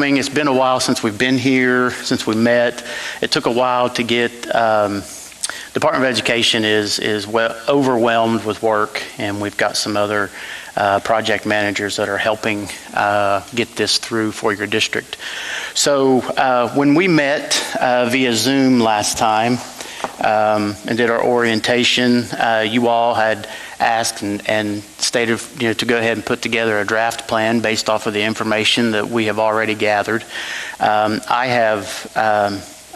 It's been a while since we've been here, since we met. It took a while to get, Department of Education is overwhelmed with work, and we've got some other project managers that are helping get this through for your district. So when we met via Zoom last time and did our orientation, you all had asked and stated, to go ahead and put together a draft plan based off of the information that we have already gathered. I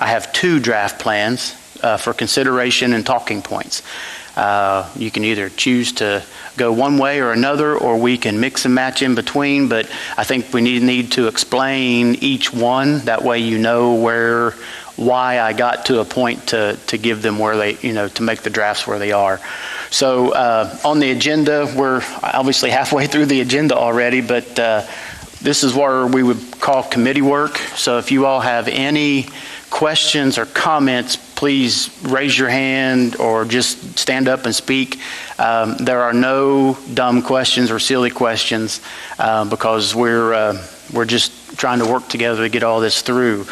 have two draft plans for consideration and talking points. You can either choose to go one way or another, or we can mix and match in between, but I think we need to explain each one. That way you know why I got to a point to give them where they, to make the drafts where they are. So on the agenda, we're obviously halfway through the agenda already, but this is where we would call committee work. So if you all have any questions or comments, please raise your hand or just stand up and speak. There are no dumb questions or silly questions because we're just trying to work together to get all this through.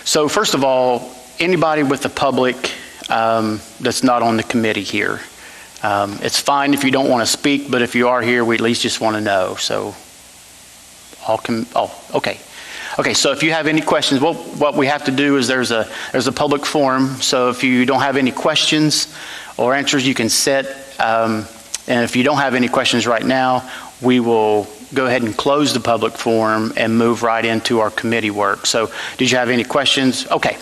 So first of all, anybody with the public that's not on the committee here. It's fine if you don't want to speak, but if you are here, we at least just want to know. So okay. Okay, so if you have any questions, what we have to do is there's a public forum. So if you don't have any questions or answers, you can sit. And if you don't have any questions right now, we will go ahead and close the public forum and move right into our committee work. So did you have any questions? Okay.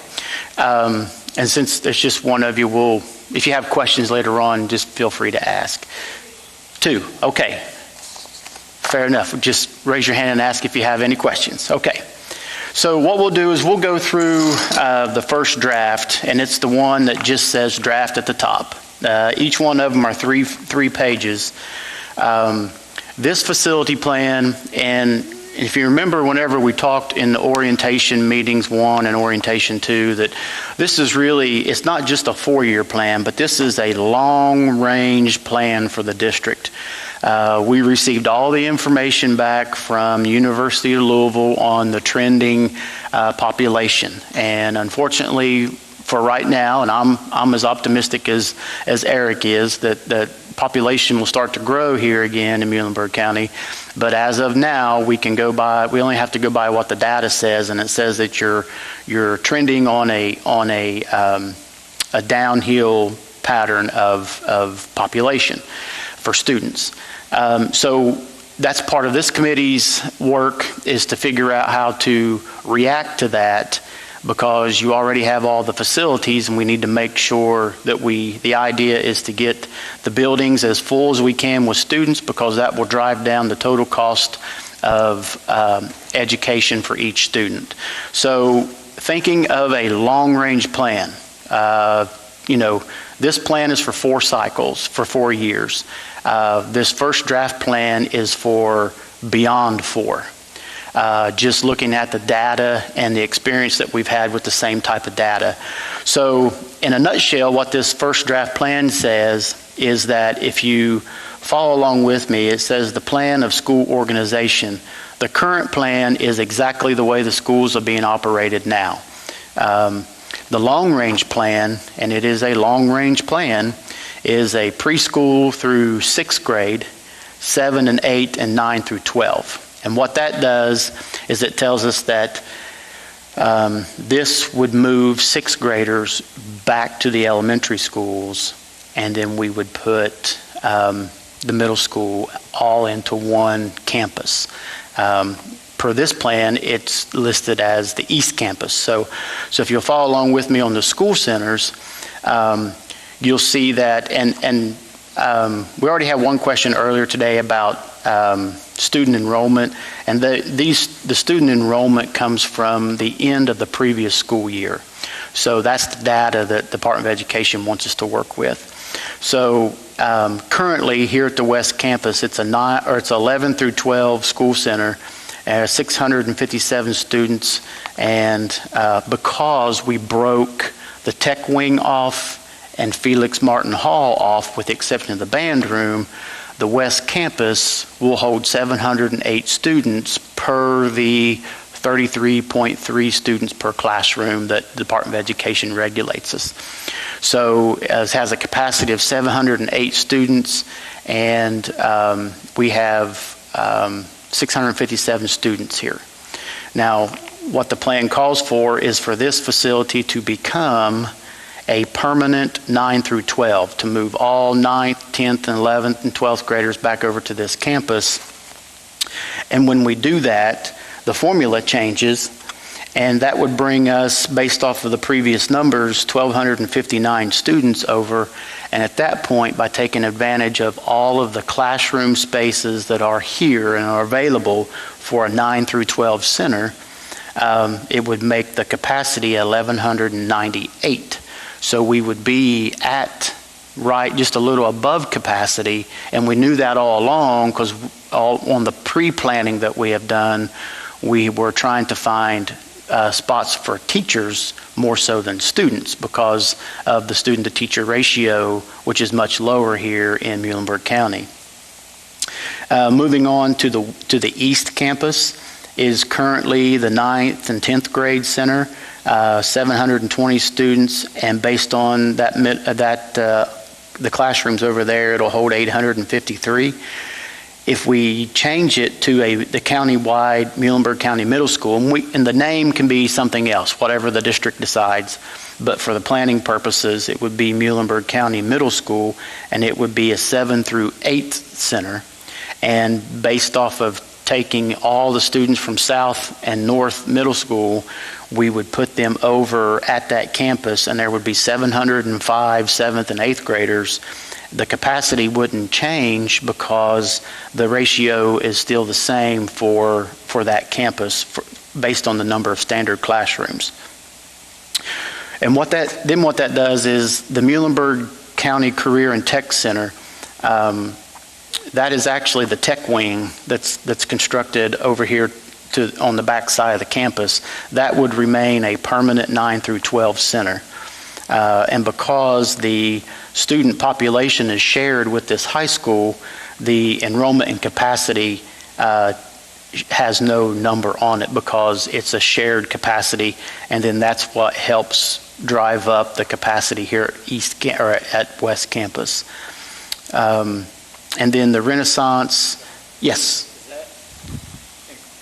And since there's just one of you, if you have questions later on, just feel free to ask. Two, okay. Fair enough. Just raise your hand and ask if you have any questions. Okay. So what we'll do is we'll go through the first draft, and it's the one that just says draft at the top. Each one of them are three pages. This facility plan, and if you remember whenever we talked in the orientation meetings 1 and orientation 2, that this is really, it's not just a 4-year plan, but this is a long-range plan for the district. We received all the information back from University of Louisville on the trending population. And unfortunately, for right now, and I'm as optimistic as Eric is, that population will start to grow here again in Muhlenberg County. But as of now, we only have to go by what the data says, and it says that you're trending on a downhill pattern of population for students. So that's part of this committee's work, is to figure out how to react to that, because you already have all the facilities, and we need to make sure that the idea is to get the buildings as full as we can with students, because that will drive down the total cost of education for each student. So thinking of a long-range plan, this plan is for 4 cycles, for 4 years. This first draft plan is for beyond 4. Just looking at the data and the experience that we've had with the same type of data. So in a nutshell, what this first draft plan says is that if you follow along with me, it says the plan of school organization. The current plan is exactly the way the schools are being operated now. The long-range plan, and it is a long-range plan, is a preschool through 6th grade, 7 and 8, and 9 through 12. And what that does is it tells us that this would move 6th graders back to the elementary schools, and then we would put the middle school all into one campus. Per this plan, it's listed as the East Campus. So if you'll follow along with me on the school centers, you'll see that, and we already had one question earlier today about student enrollment, and the student enrollment comes from the end of the previous school year. So that's the data that the Department of Education wants us to work with. So currently here at the West Campus, it's 11 through 12 school center, 657 students, and because we broke the tech wing off and Felix Martin Hall off, with the exception of the band room, the West Campus will hold 708 students per the 33.3 students per classroom that the Department of Education regulates us. So it has a capacity of 708 students, and we have 657 students here. Now, what the plan calls for is for this facility to become a permanent 9 through 12, to move all 9th, 10th, and 11th, and 12th graders back over to this campus. And when we do that, the formula changes, and that would bring us, based off of the previous numbers, 1,259 students over. And at that point, by taking advantage of all of the classroom spaces that are here and are available for a 9 through 12 center, it would make the capacity 1,198. So we would be at right just a little above capacity, and we knew that all along because on the pre-planning that we have done, we were trying to find spots for teachers more so than students because of the student-to-teacher ratio, which is much lower here in Muhlenberg County. Moving on to the East Campus is currently the 9th and 10th grade center, 720 students, and based on the classrooms over there, it'll hold 853. If we change it to the county-wide Muhlenberg County Middle School, and the name can be something else, whatever the district decides, but for the planning purposes, it would be Muhlenberg County Middle School, and it would be a 7th through 8th center. And based off of taking all the students from South and North Middle School, we would put them over at that campus, and there would be 705 7th and 8th graders. The capacity wouldn't change because the ratio is still the same for that campus based on the number of standard classrooms. And what that does is the Muhlenberg County Career and Tech Center, that is actually the tech wing that's constructed over here on the back side of the campus. That would remain a permanent 9 through 12 center. And because the student population is shared with this high school, the enrollment and capacity has no number on it because it's a shared capacity, and then that's what helps drive up the capacity here at West Campus. And then the Renaissance, yes?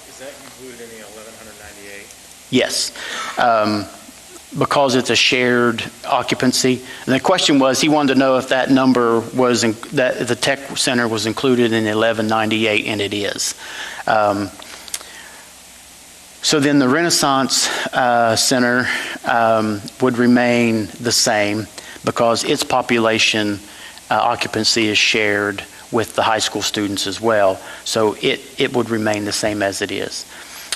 Is that included in the 1,198? Yes. Because it's a shared occupancy. And the question was, he wanted to know if that number was, that the tech center was included in 1198, and it is. So then the Renaissance Center would remain the same because its population occupancy is shared with the high school students as well. So it would remain the same as it is.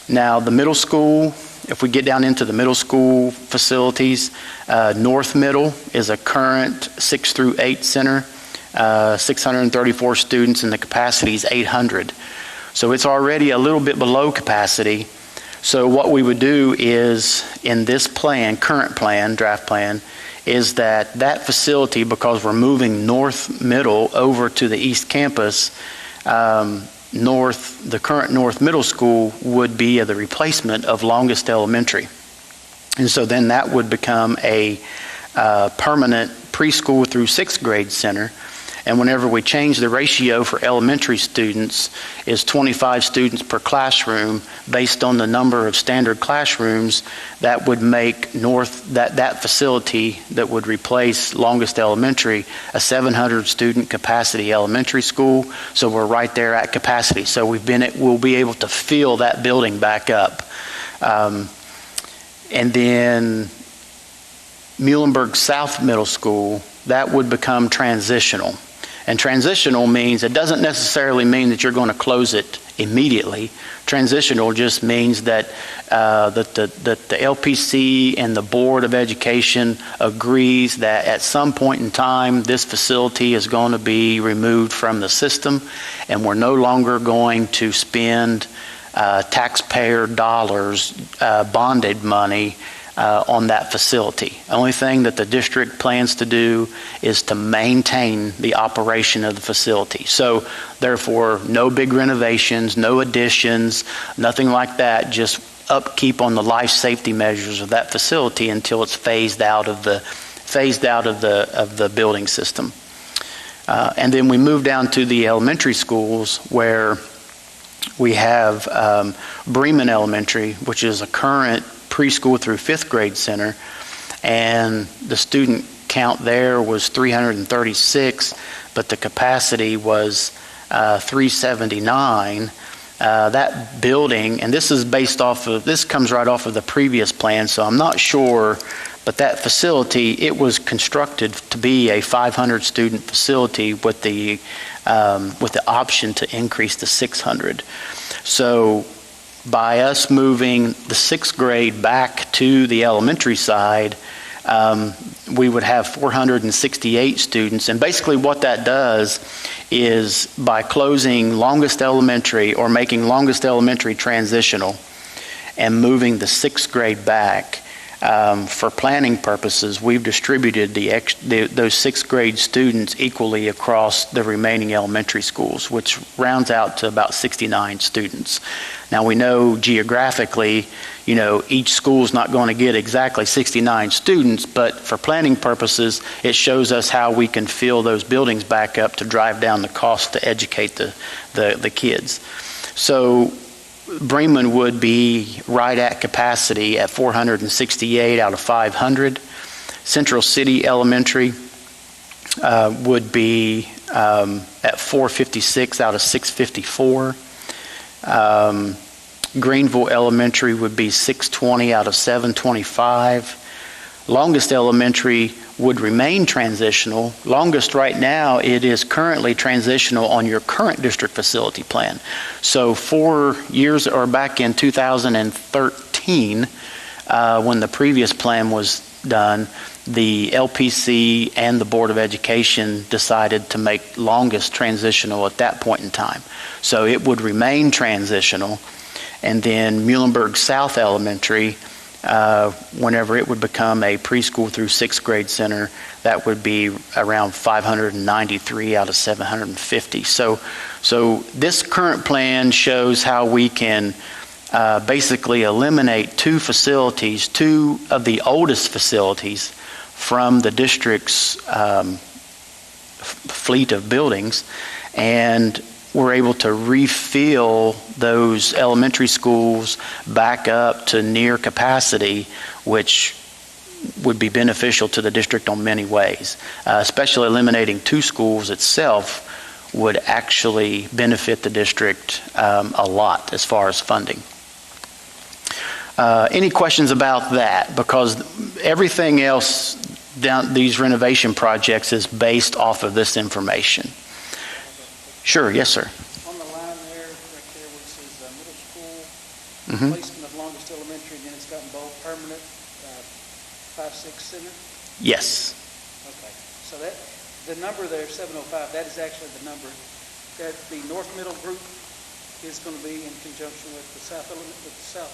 Now the middle school, if we get down into the middle school facilities, North Middle is a current 6 through 8 center, 634 students, and the capacity is 800. So it's already a little bit below capacity. So what we would do is, in this plan, current plan, draft plan, is that facility, because we're moving North Middle over to the East Campus, the current North Middle School would be the replacement of Longest Elementary. And so then that would become a permanent preschool through 6th grade center. And whenever we change the ratio for elementary students is 25 students per classroom based on the number of standard classrooms, that would make that facility that would replace Longest Elementary a 700 student capacity elementary school. So we're right there at capacity. So we'll be able to fill that building back up. And then Muhlenberg South Middle School, that would become transitional. And transitional means, it doesn't necessarily mean that you're going to close it immediately. Transitional just means that the LPC and the Board of Education agrees that at some point in time this facility is going to be removed from the system, and we're no longer going to spend taxpayer dollars, bonded money, on that facility. Only thing that the district plans to do is to maintain the operation of the facility. So therefore, no big renovations, no additions, nothing like that, just upkeep on the life safety measures of that facility until it's phased out of the building system. And then we move down to the elementary schools, where we have Bremen Elementary, which is a current preschool through fifth grade center, and the student count there was 336, but the capacity was 379. That building, and this comes right off of the previous plan, so I'm not sure, but that facility, it was constructed to be a 500 student facility with the option to increase to 600. So by us moving the sixth grade back to the elementary side, we would have 468 students. And basically what that does is, by closing Longest Elementary or making Longest Elementary transitional and moving the sixth grade back, for planning purposes, we've distributed those sixth grade students equally across the remaining elementary schools, which rounds out to about 69 students. Now we know geographically, each school's not going to get exactly 69 students, but for planning purposes, it shows us how we can fill those buildings back up to drive down the cost to educate the kids. So Bremen would be right at capacity at 468 out of 500. Central City Elementary would be at 456 out of 654. Greenville Elementary would be 620 out of 725. Longest Elementary would remain transitional. Longest right now, it is currently transitional on your current district facility plan. So 4 years, or back in 2013, when the previous plan was done, the LPC and the Board of Education decided to make Longest transitional at that point in time. So it would remain transitional. And then Muhlenberg South Elementary, whenever it would become a preschool through sixth grade center, that would be around 593 out of 750. So this current plan shows how we can basically eliminate two of the oldest facilities from the district's fleet of buildings, and we're able to refill those elementary schools back up to near capacity, which would be beneficial to the district on many ways. Especially eliminating two schools itself would actually benefit the district a lot as far as funding. Any questions about that? Because everything else down these renovation projects is based off of this information. Sure, yes, sir. On the line there, right there where it says middle school, Mm-hmm. placement of Longest Elementary, and then it's got in bold permanent, 5-6 center. Yes. Okay, so that, the number there, 705, that is actually the number that the North Middle group is going to be in conjunction with the South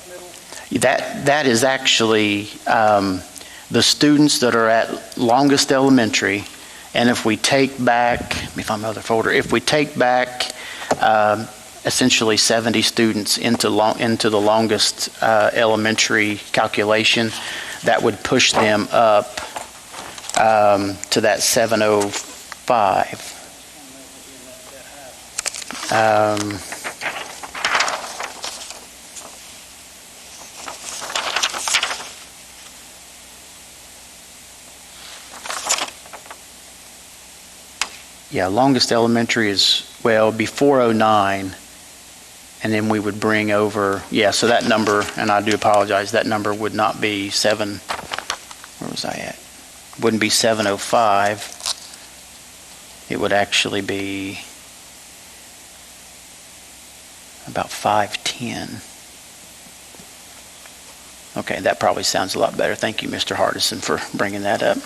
Middle. That is actually the students that are at Longest Elementary. And if we take back, let me find my other folder, if we take back essentially 70 students into the Longest Elementary calculation, that would push them up to that 705. Yeah, Longest Elementary is, well, be 409, and then we would bring over, yeah, so that number, and I do apologize, that number would not be where was I at? Wouldn't be 705. It would actually be about 510. Okay, that probably sounds a lot better. Thank you, Mr. Hardison, for bringing that up.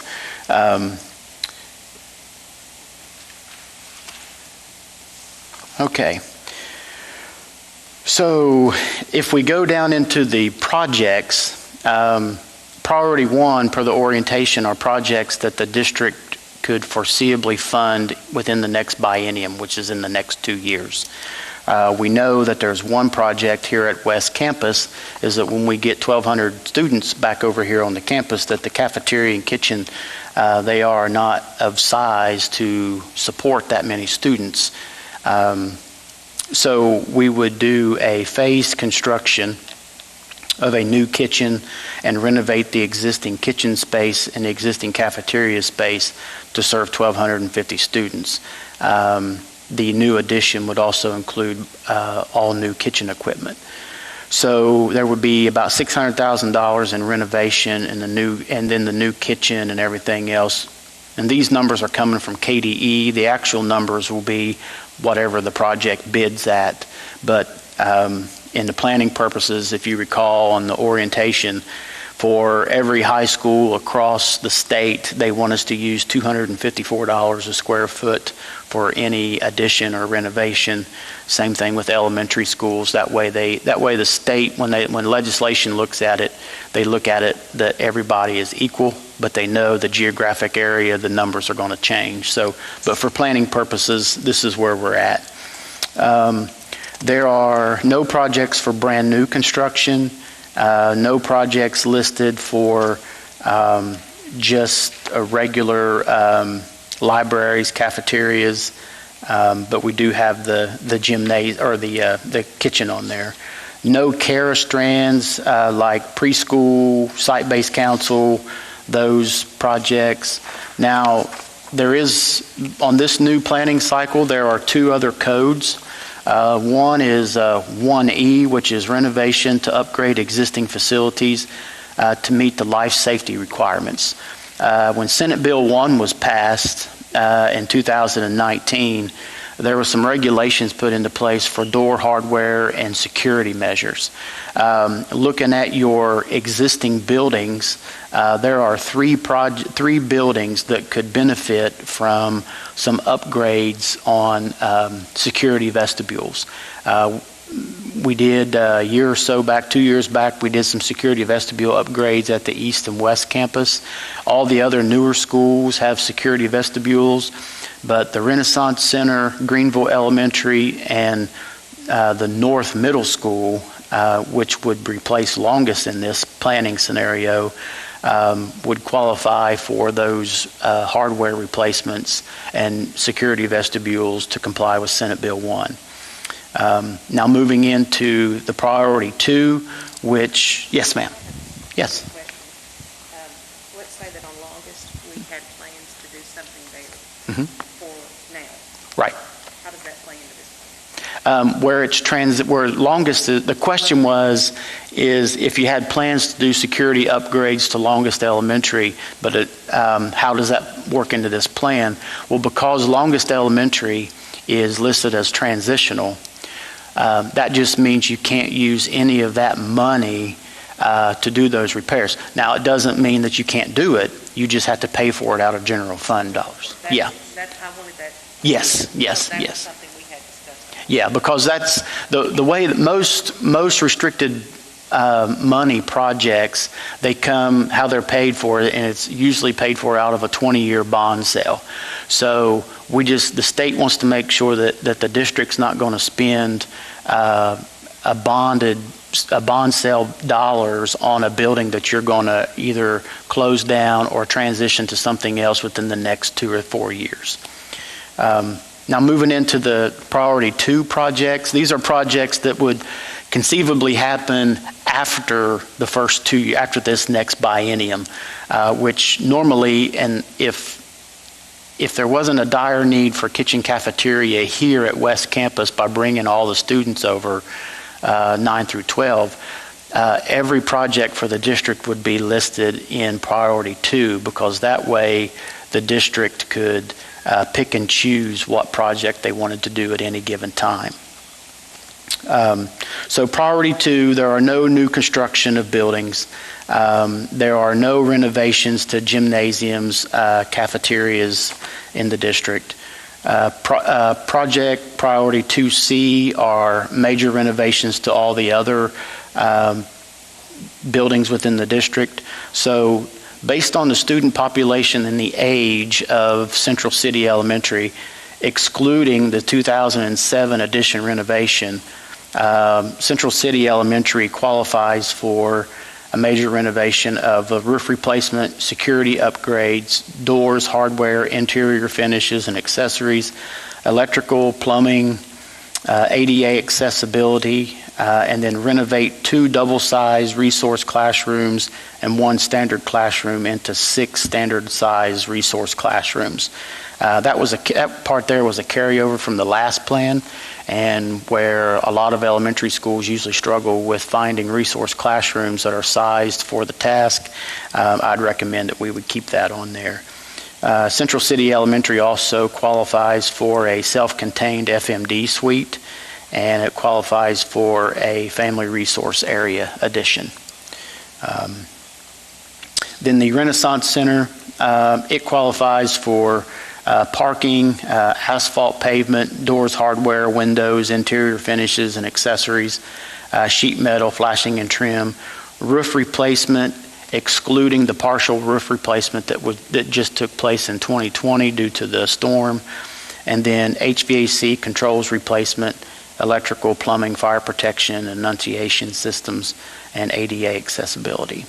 Okay, so if we go down into the projects, priority one per the orientation are projects that the district could foreseeably fund within the next biennium, which is in the next 2 years. We know that there's one project here at West Campus, is that when we get 1,200 students back over here on the campus, that the cafeteria and kitchen, they are not of size to support that many students. So we would do a phased construction of a new kitchen and renovate the existing kitchen space and the existing cafeteria space to serve 1,250 students. The new addition would also include all new kitchen equipment. So there would be about $600,000 in renovation and then the new kitchen and everything else. And these numbers are coming from KDE. The actual numbers will be whatever the project bids at. But in the planning purposes, if you recall on the orientation, for every high school across the state, they want us to use $254 a square foot for any addition or renovation. Same thing with elementary schools. That way the state, when legislation looks at it, they look at it that everybody is equal, but they know the geographic area, the numbers are going to change. So, but for planning purposes, this is where we're at. There are no projects for brand new construction, no projects listed for just a regular libraries, cafeterias, but we do have the gymnasium or the kitchen on there. No CARE strands like preschool, site-based council, those projects. Now, there is, on this new planning cycle, there are 2 other codes. One is 1E, which is renovation to upgrade existing facilities to meet the life safety requirements. When Senate Bill 1 was passed in 2019, there were some regulations put into place for door hardware and security measures. Looking at your existing buildings, there are 3 buildings that could benefit from some upgrades on security vestibules. We did a year or so back, 2 years back, we did some security vestibule upgrades at the East and West Campus. All the other newer schools have security vestibules, but the Renaissance Center, Greenville Elementary, and the North Middle School, which would replace Longest in this planning scenario, would qualify for those hardware replacements and security vestibules to comply with Senate Bill 1. Now moving into the priority 2, which, yes ma'am, yes. Let's say that on Longest we had plans to do something there for now. Right. How does that play into this plan? Where Longest, the question is if you had plans to do security upgrades to Longest Elementary, but how does that work into this plan? Well, because Longest Elementary is listed as transitional, that just means you can't use any of that money to do those repairs. Now, it doesn't mean that you can't do it. You just have to pay for it out of general fund dollars. I wanted that. Yes. That was something we had discussed. Yeah, because that's the way that most restricted money projects, they come how they're paid for, and it's usually paid for out of a 20-year bond sale. So the state wants to make sure that the district's not going to spend a bond sale dollars on a building that you're going to either close down or transition to something else within the next 2 or 4 years. Now moving into the priority 2 projects, these are projects that would conceivably happen after the first 2 years, after this next biennium, which normally, and if there wasn't a dire need for kitchen cafeteria here at West Campus by bringing all the students over 9 through 12, every project for the district would be listed in priority 2, because that way the district could pick and choose what project they wanted to do at any given time. So priority 2, there are no new construction of buildings. There are no renovations to gymnasiums, cafeterias in the district. Project priority 2C are major renovations to all the other buildings within the district. So based on the student population and the age of Central City Elementary, excluding the 2007 addition renovation, Central City Elementary qualifies for a major renovation of a roof replacement, security upgrades, doors, hardware, interior finishes and accessories, electrical, plumbing, ADA accessibility, and then renovate 2 double-size resource classrooms and 1 standard classroom into 6 standard-size resource classrooms. That part there was a carryover from the last plan, and where a lot of elementary schools usually struggle with finding resource classrooms that are sized for the task. I'd recommend that we would keep that on there. Central City Elementary also qualifies for a self-contained FMD suite, and it qualifies for a family resource area addition. Then the Renaissance Center, it qualifies for parking, asphalt pavement, doors, hardware, windows, interior finishes and accessories, sheet metal, flashing and trim, roof replacement, excluding the partial roof replacement that just took place in 2020 due to the storm, and then HVAC controls replacement, electrical, plumbing, fire protection, enunciation systems, and ADA accessibility.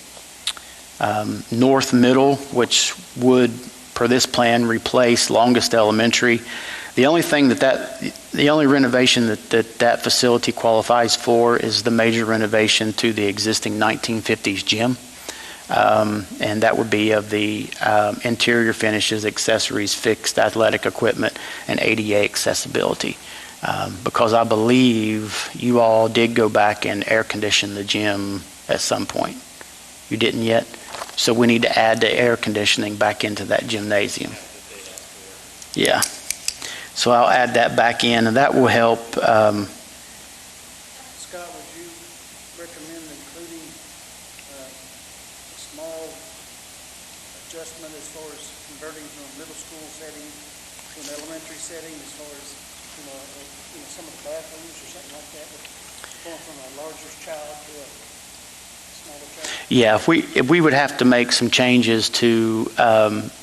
North Middle, which would, per this plan, replace Longest Elementary. The only renovation that facility qualifies for is the major renovation to the existing 1950s gym. And that would be of the interior finishes, accessories, fixed athletic equipment, and ADA accessibility. Because I believe you all did go back and air condition the gym at some point. You didn't yet? So we need to add the air conditioning back into that gymnasium. Yeah. So I'll add that back in, and that will help. Scott, would you recommend including a small adjustment as far as converting from a middle school setting to an elementary setting, as far as some of the bathrooms or something like that, going from a larger child to a smaller child? Yeah, if we would have to make some changes to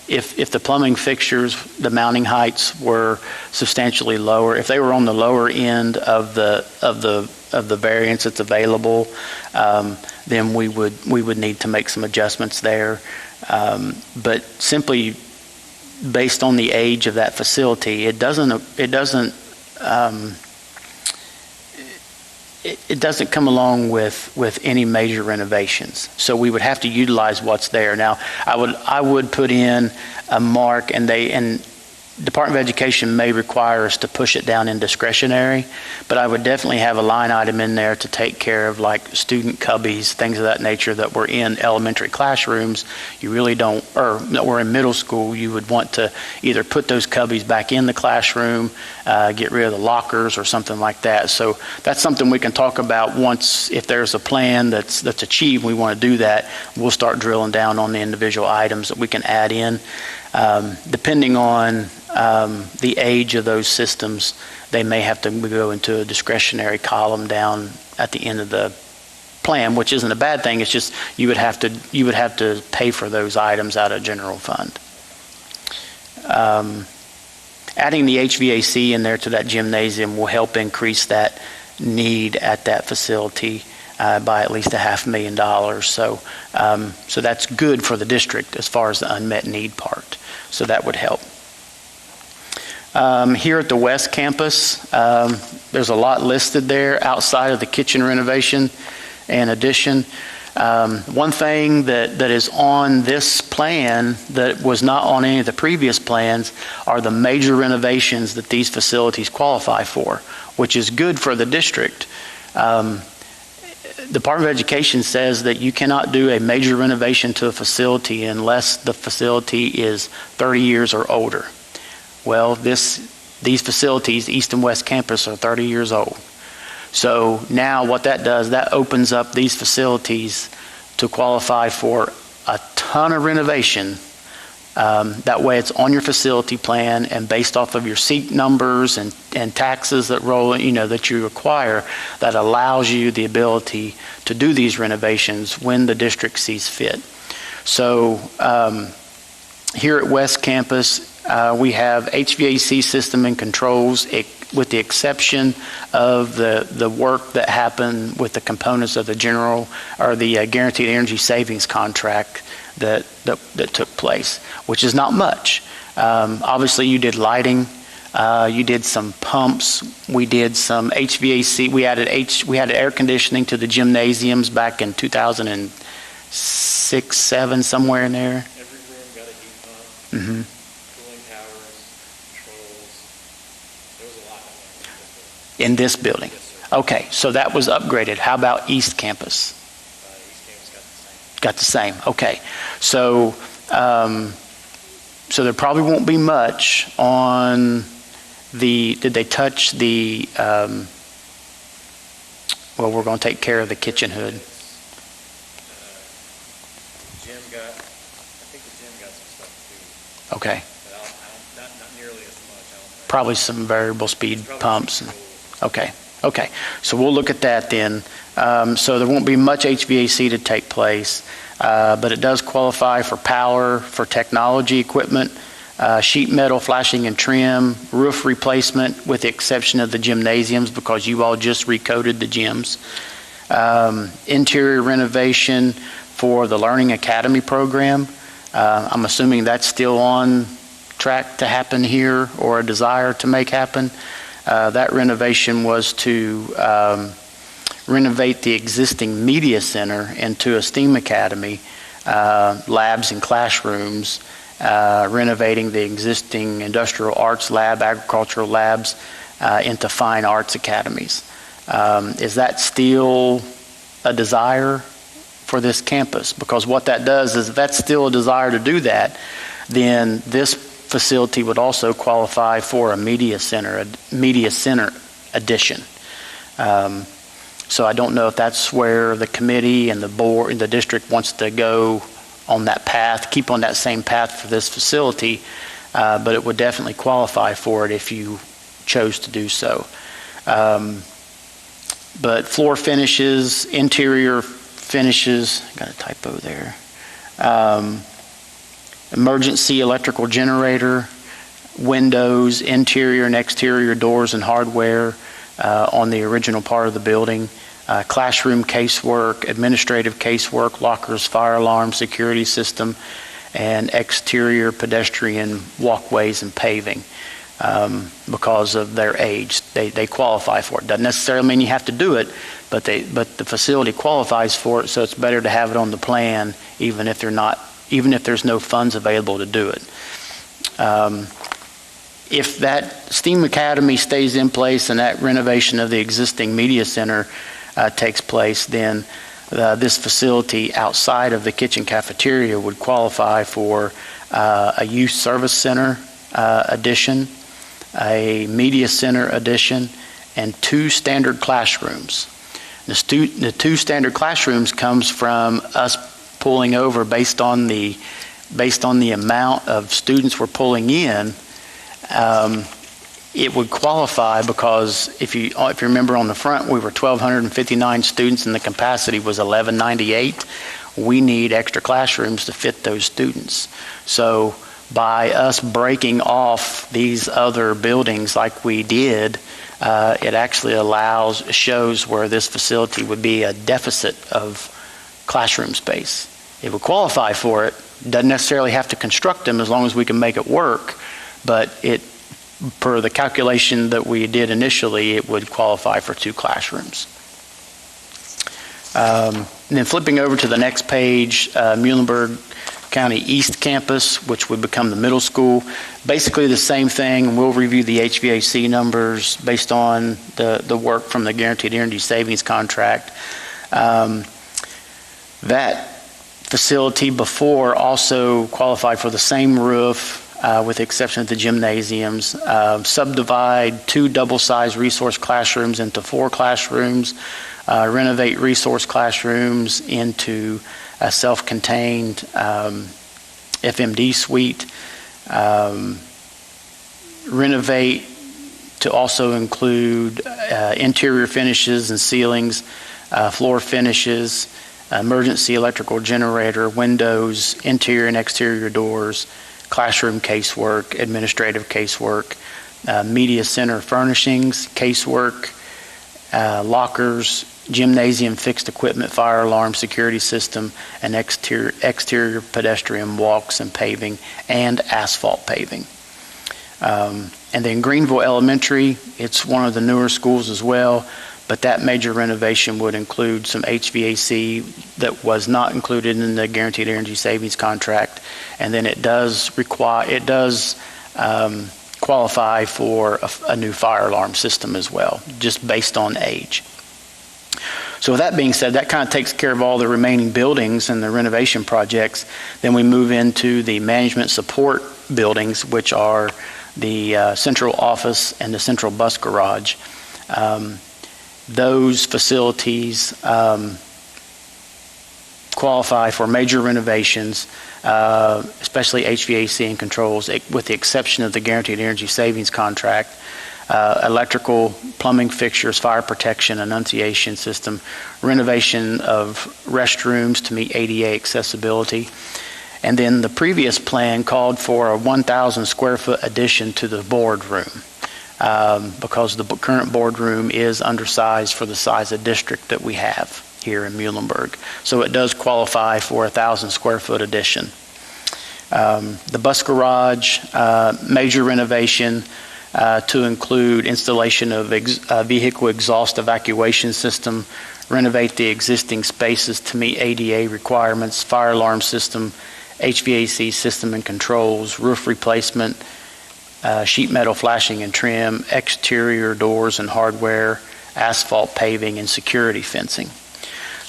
if the plumbing fixtures, the mounting heights were substantially lower, if they were on the lower end of the variance that's available, then we would need to make some adjustments there. But simply based on the age of that facility, it doesn't come along with any major renovations. So we would have to utilize what's there. Now, I would put in a mark, and Department of Education may require us to push it down in discretionary, but I would definitely have a line item in there to take care of like student cubbies, things of that nature that were in elementary classrooms. You really don't, or that were in middle school, you would want to either put those cubbies back in the classroom, get rid of the lockers or something like that. So that's something we can talk about once, if there's a plan that's achieved, we want to do that, we'll start drilling down on the individual items that we can add in. Depending on the age of those systems, they may have to go into a discretionary column down at the end of the plan, which isn't a bad thing. It's just you would have to pay for those items out of general fund. Adding the HVAC in there to that gymnasium will help increase that need at that facility by at least $500,000. So that's good for the district as far as the unmet need part. So that would help. Here at the West Campus, there's a lot listed there outside of the kitchen renovation and addition. One thing that is on this plan that was not on any of the previous plans are the major renovations that these facilities qualify for, which is good for the district. The Department of Education says that you cannot do a major renovation to a facility unless the facility is 30 years or older. Well, these facilities, East and West Campus, are 30 years old. So now what that does, that opens up these facilities to qualify for a ton of renovation That way it's on your facility plan, and based off of your seat numbers and taxes that roll, that you acquire, that allows you the ability to do these renovations when the district sees fit. So here at West Campus, we have HVAC system and controls, with the exception of the work that happened with the components of the guaranteed energy savings contract that took place, which is not much. Obviously, you did lighting, you did some pumps, we did some HVAC. We added air conditioning to the gymnasiums back in 2006, 7, somewhere in there. Every room got a heat pump, Mm-hmm. cooling towers, controls. There was a lot of In this building. Yes, sir. Okay, so that was upgraded. How about East Campus? East Campus got the same. Got the same. Okay, so so there probably won't be much on the. Did they touch the? Well, we're going to take care of the kitchen hood. Gym got, I think the gym got some stuff too, Okay, but not nearly as much, I don't think. probably some variable speed Probably pumps. some Okay, okay. So we'll look at that then. So there won't be much HVAC to take place, but it does qualify for power, for technology equipment, sheet metal flashing and trim, roof replacement with the exception of the gymnasiums because you all just recoated the gyms. Interior renovation for the Learning Academy program. I'm assuming that's still on track to happen here or a desire to make happen. That renovation was to renovate the existing media center into a STEAM academy, labs and classrooms, renovating the existing industrial arts lab, agricultural labs into fine arts academies. Is that still a desire for this campus? Because what that does is if that's still a desire to do that, then this facility would also qualify for a media center addition. So I don't know if that's where the committee and the board and the district wants to go on that path, keep on that same path for this facility, but it would definitely qualify for it if you chose to do so. But floor finishes, interior finishes, got a typo there. Emergency electrical generator, windows, interior and exterior doors and hardware on the original part of the building, classroom casework, administrative casework, lockers, fire alarm, security system, and exterior pedestrian walkways and paving because of their age. They qualify for it. Doesn't necessarily mean you have to do it, but the facility qualifies for it, so it's better to have it on the plan even if there's no funds available to do it. If that STEAM Academy stays in place and that renovation of the existing media center takes place, then this facility outside of the kitchen cafeteria would qualify for a youth service center addition, a media center addition, and 2 standard classrooms. The 2 standard classrooms comes from us pulling over based on the amount of students we're pulling in. It would qualify because if you remember on the front, we were 1,259 students and the capacity was 1,198. We need extra classrooms to fit those students. So by us breaking off these other buildings like we did, it actually shows where this facility would be a deficit of classroom space. It would qualify for it. Doesn't necessarily have to construct them as long as we can make it work, but per the calculation that we did initially, it would qualify for 2 classrooms. And then flipping over to the next page, Muhlenberg County East Campus, which would become the middle school. Basically the same thing, and we'll review the HVAC numbers based on the work from the Guaranteed Energy Savings Contract. That facility before also qualified for the same roof, with the exception of the gymnasiums. Subdivide 2 double-sized resource classrooms into 4 classrooms, renovate resource classrooms into a self-contained FMD suite. Renovate to also include interior finishes and ceilings, floor finishes, emergency electrical generator, windows, interior and exterior doors, classroom casework, administrative casework, media center furnishings, casework, lockers, gymnasium fixed equipment, fire alarm, security system, and exterior pedestrian walks and paving, and asphalt paving. And then Greenville Elementary, it's one of the newer schools as well, but that major renovation would include some HVAC that was not included in the Guaranteed Energy Savings Contract, and then it does qualify for a new fire alarm system as well, just based on age. So with that being said, that kind of takes care of all the remaining buildings and the renovation projects. Then we move into the management support buildings, which are the central office and the central bus garage. Those facilities qualify for major renovations, especially HVAC and controls, with the exception of the Guaranteed Energy Savings Contract. Electrical, plumbing fixtures, fire protection, enunciation system, renovation of restrooms to meet ADA accessibility. And then the previous plan called for a 1,000 square foot addition to the boardroom because the current boardroom is undersized for the size of district that we have here in Muhlenberg. So it does qualify for a 1,000 square foot addition. The bus garage, major renovation to include installation of vehicle exhaust evacuation system, renovate the existing spaces to meet ADA requirements, fire alarm system, HVAC system and controls, roof replacement, sheet metal flashing and trim, exterior doors and hardware, asphalt paving, and security fencing.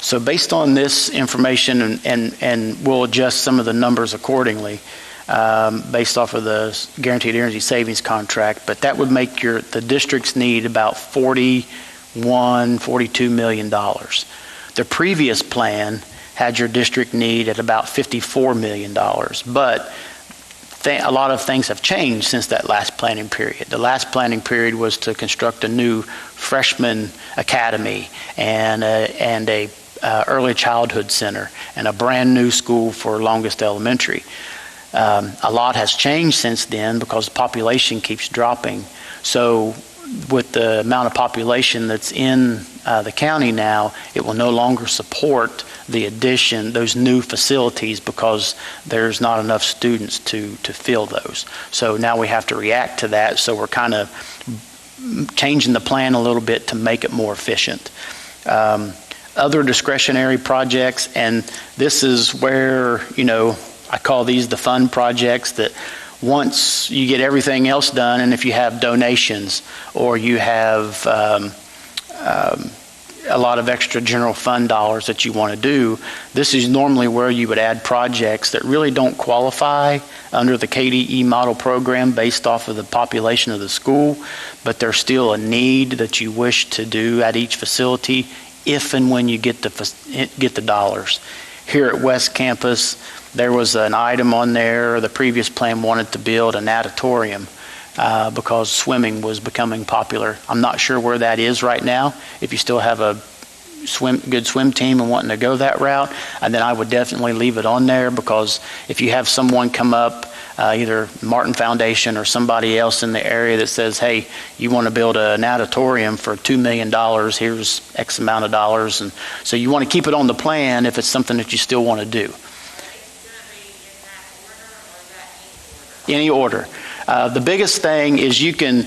So based on this information, and we'll adjust some of the numbers accordingly based off of the Guaranteed Energy Savings Contract, but that would make the district's need about $42 million. The previous plan had your district need at about $54 million, but a lot of things have changed since that last planning period. The last planning period was to construct a new freshman academy and a early childhood center and a brand new school for Longest Elementary. A lot has changed since then because the population keeps dropping. So with the amount of population that's in the county now, it will no longer support the addition, those new facilities, because there's not enough students to fill those. So now we have to react to that. So we're kind of changing the plan a little bit to make it more efficient. Other discretionary projects, and this is where, I call these the fun projects, that once you get everything else done, and if you have donations or you have a lot of extra general fund dollars that you want to do, this is normally where you would add projects that really don't qualify under the KDE model program based off of the population of the school, but there's still a need that you wish to do at each facility if and when you get the dollars. Here at West Campus, there was an item on there, the previous plan wanted to build a natatorium because swimming was becoming popular. I'm not sure where that is right now. If you still have a good swim team and wanting to go that route, and then I would definitely leave it on there, because if you have someone come up, either Martin Foundation or somebody else in the area that says, hey, you want to build a natatorium for $2 million, here's X amount of dollars. And so you want to keep it on the plan if it's something that you still want to do. Any order. The biggest thing is you can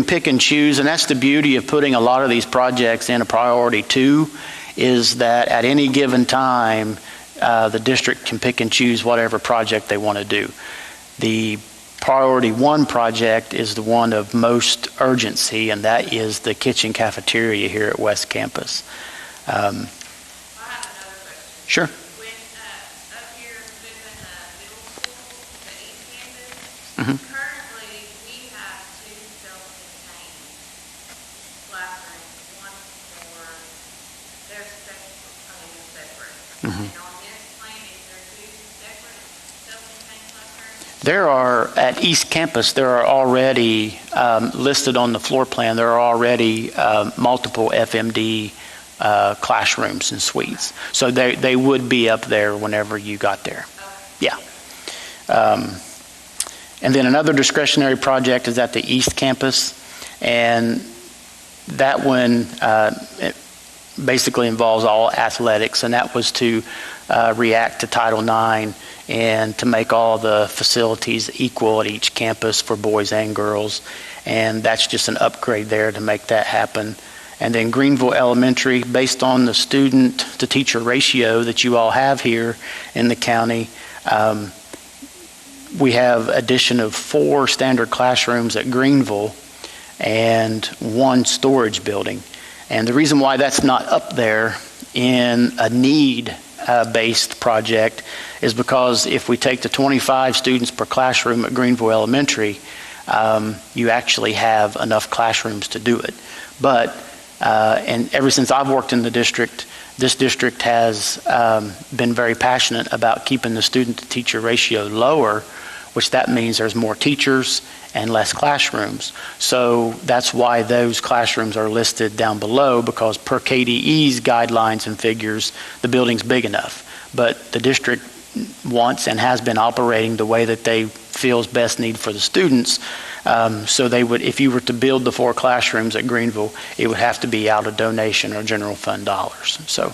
pick and choose, and that's the beauty of putting a lot of these projects in a priority 2, is that at any given time, the district can pick and choose whatever project they want to do. The priority 1 project is the one of most urgency, and that is the kitchen cafeteria here at West Campus. I have another question. Sure. Up here, moving the middle school, the East Campus, currently we have 2 self-contained classrooms, one for their separate. And on this plan, is there 2 separate self-contained There are, at East Campus, there are already, listed on the floor plan, there are already multiple FMD classrooms and suites. So they would be up there whenever you got there. Yeah. And then another discretionary project is at the East Campus, and that one it basically involves all athletics, and that was to react to Title IX and to make all the facilities equal at each campus for boys and girls, and that's just an upgrade there to make that happen. And then Greenville Elementary, based on the student-to-teacher ratio that you all have here in the county, we have addition of 4 standard classrooms at Greenville and 1 storage building. And the reason why that's not up there in a need-based project is because if we take the 25 students per classroom at Greenville Elementary, you actually have enough classrooms to do it. But, and ever since I've worked in the district, this district has been very passionate about keeping the student-to-teacher ratio lower, which that means there's more teachers and less classrooms. So that's why those classrooms are listed down below, because per KDE's guidelines and figures, the building's big enough. But the district wants and has been operating the way that they feel is best need for the students. So they would, if you were to build the 4 classrooms at Greenville, it would have to be out of donation or general fund dollars. So.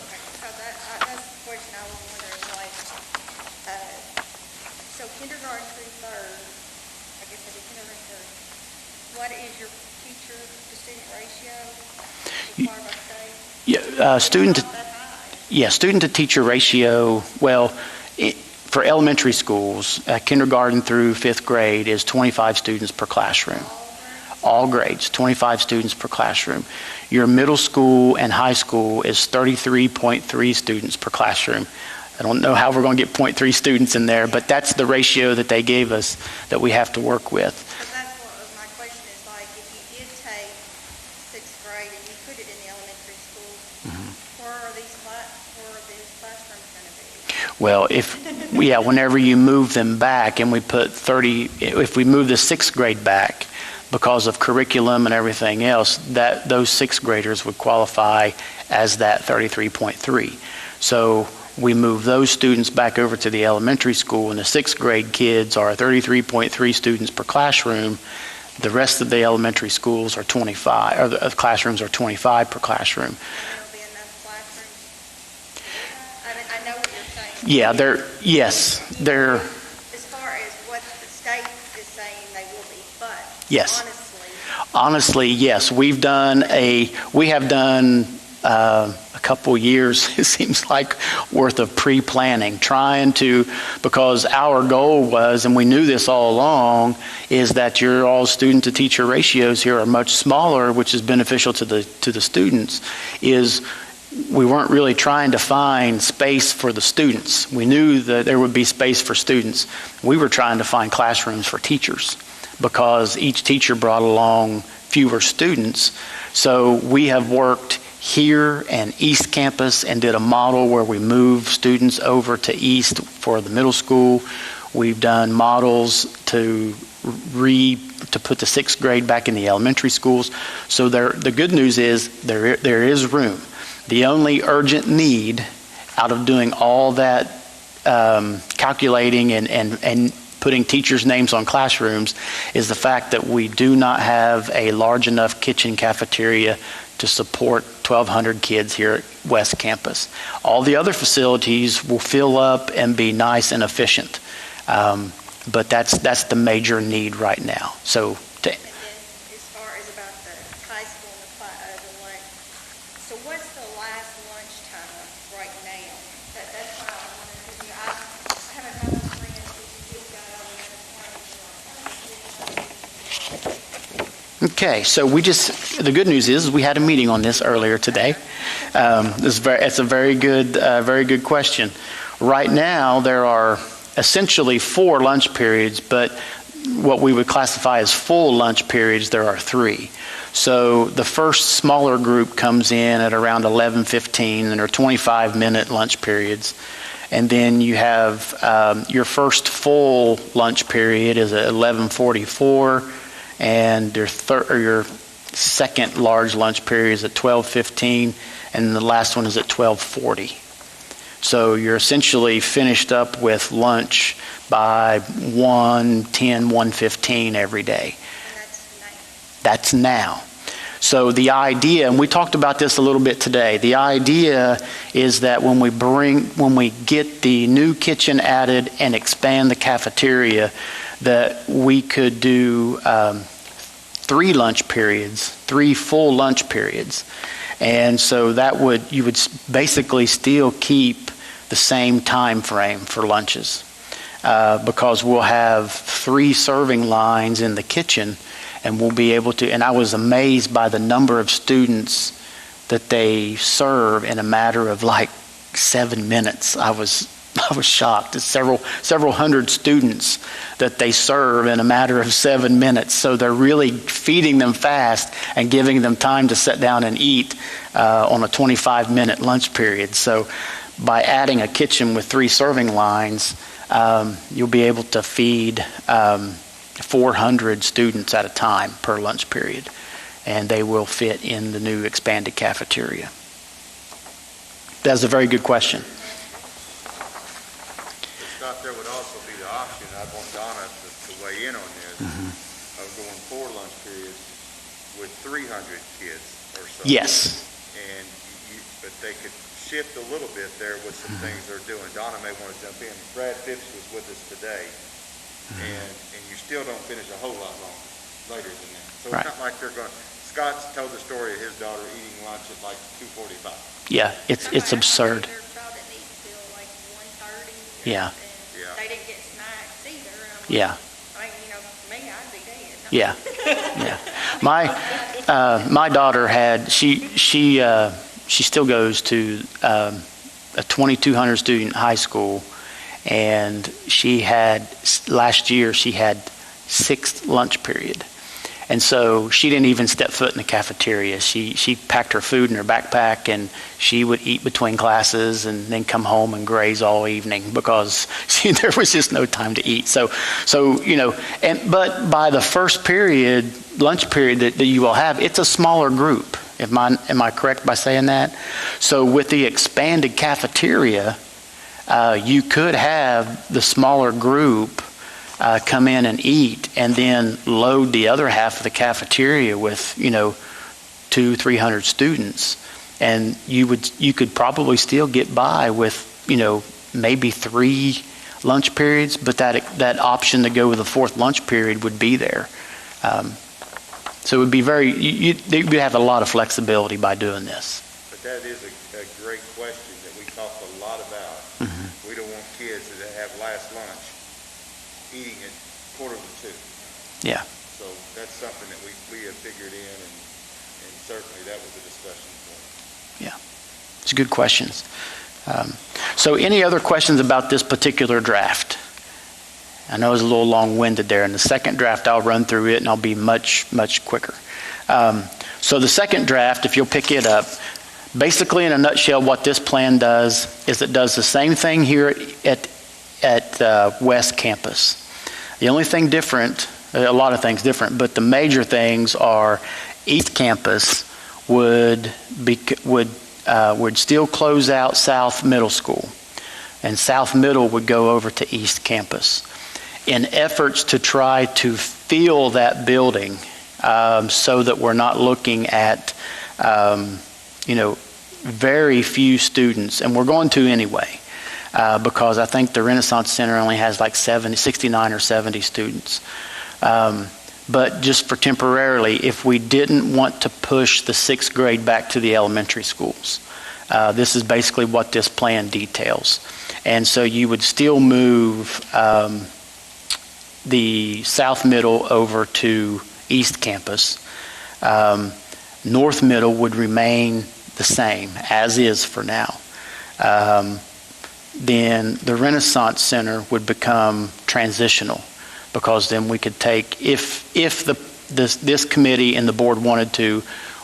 Student to teacher ratio, well, for elementary schools, kindergarten through 5th grade is 25 students per classroom. All grades, 25 students per classroom. Your middle school and high school is 33.3 students per classroom. I don't know how we're going to get 0.3 students in there, but that's the ratio that they gave us that we have to work with. But that's what my question is, like, if you did take 6th grade and you put it in the elementary school, where are these classrooms going to be? Well, whenever you move them back and we put 30, if we move the 6th grade back because of curriculum and everything else, that those 6th graders would qualify as that 33.3. So we move those students back over to the elementary school, and the 6th grade kids are 33.3 students per classroom. The rest of the elementary schools are 25, or the classrooms are 25 per classroom. There'll be enough classrooms. I know what you're saying. Yeah, they're. As far as what the state is saying they will be, but yes. Honestly, yes. We have done a couple years, it seems like, worth of pre-planning, because our goal was, and we knew this all along, is that your all student-to-teacher ratios here are much smaller, which is beneficial to the students, is we weren't really trying to find space for the students. We knew that there would be space for students. We were trying to find classrooms for teachers, because each teacher brought along fewer students. So we have worked here and East Campus and did a model where we move students over to East for the middle school. We've done models to put the 6th grade back in the elementary schools. So the good news is there is room. The only urgent need out of doing all that calculating and putting teachers' names on classrooms is the fact that we do not have a large enough kitchen cafeteria to support 1,200 kids here at West Campus. All the other facilities will fill up and be nice and efficient, but that's the major need right now. So, and then as far as about the high school and the lunch, so what's the last lunchtime right now? That's why I wanted to, I have another friend who just got out of okay, so the good news is we had a meeting on this earlier today. It's a very good question. Right now, there are essentially 4 lunch periods, but what we would classify as full lunch periods, there are 3. So the first smaller group comes in at around 11:15, and there are 25-minute lunch periods. And then you have your first full lunch period is at 11:44, and your second large lunch period is at 12:15, and the last one is at 12:40. So you're essentially finished up with lunch by 1:10, 1:15 every day. And that's nice. That's now. So the idea, and we talked about this a little bit today, the idea is that when we get the new kitchen added and expand the cafeteria, that we could do 3 lunch periods, 3 full lunch periods. And so you would basically still keep the same time frame for lunches, because we'll have 3 serving lines in the kitchen, and we'll be able to, and I was amazed by the number of students that they serve in a matter of like 7 minutes. I was shocked. It's several hundred students that they serve in a matter of 7 minutes. So they're really feeding them fast and giving them time to sit down and eat on a 25-minute lunch period. So by adding a kitchen with 3 serving lines, you'll be able to feed 400 students at a time per lunch period, and they will fit in the new expanded cafeteria. That's a very good question. Scott, there would also be the option, I want Donna to weigh in on this, of going 4 lunch periods with 300 kids or so. Yes. And but they could shift a little bit there with some things they're doing. Donna may want to jump in. Brad Phipps was with us today, and you still don't finish a whole lot longer later than that. So Right. it's not like they're going. Scott's told the story of his daughter eating lunch at like 2:45. Yeah, it's absurd. Their child didn't eat till like 1:30. Yeah. And Yeah. they didn't get snacks either. And I'm like, Yeah. I mean, me, I'd be dead. Yeah, yeah. My daughter had she still goes to a 2,200 student high school, and last year she had 6th lunch period, and so she didn't even step foot in the cafeteria. She packed her food in her backpack, and she would eat between classes and then come home and graze all evening because there was just no time to eat. So but by the first period, lunch period that you will have, it's a smaller group. Am I correct by saying that? So with the expanded cafeteria, you could have the smaller group come in and eat, and then load the other half of the cafeteria with 200-300 students, and you could probably still get by with maybe 3 lunch periods, but that option to go with a 4th lunch period would be there. So it would be you'd have a lot of flexibility by doing this. But that is a great question that we talk a lot about. We don't want kids that have last lunch eating at 1:45. Yeah. So that's something that we have figured in, and certainly that was a discussion point. Yeah. It's good questions. So any other questions about this particular draft? I know it's a little long-winded there. In the second draft, I'll run through it, and I'll be much, much quicker. So the second draft, if you'll pick it up, basically in a nutshell, what this plan does is it does the same thing here at West Campus. The only thing different, a lot of things different, but the major things are East Campus would still close out South Middle School, and South Middle would go over to East Campus. In efforts to try to fill that building so that we're not looking at, very few students, and we're going to anyway, because I think the Renaissance Center only has like 69 or 70 students. But just for temporarily, if we didn't want to push the 6th grade back to the elementary schools, this is basically what this plan details. And so you would still move the South Middle over to East Campus. North Middle would remain the same, as is for now. Then the Renaissance Center would become transitional, because then we could take, if this committee and the board wanted to,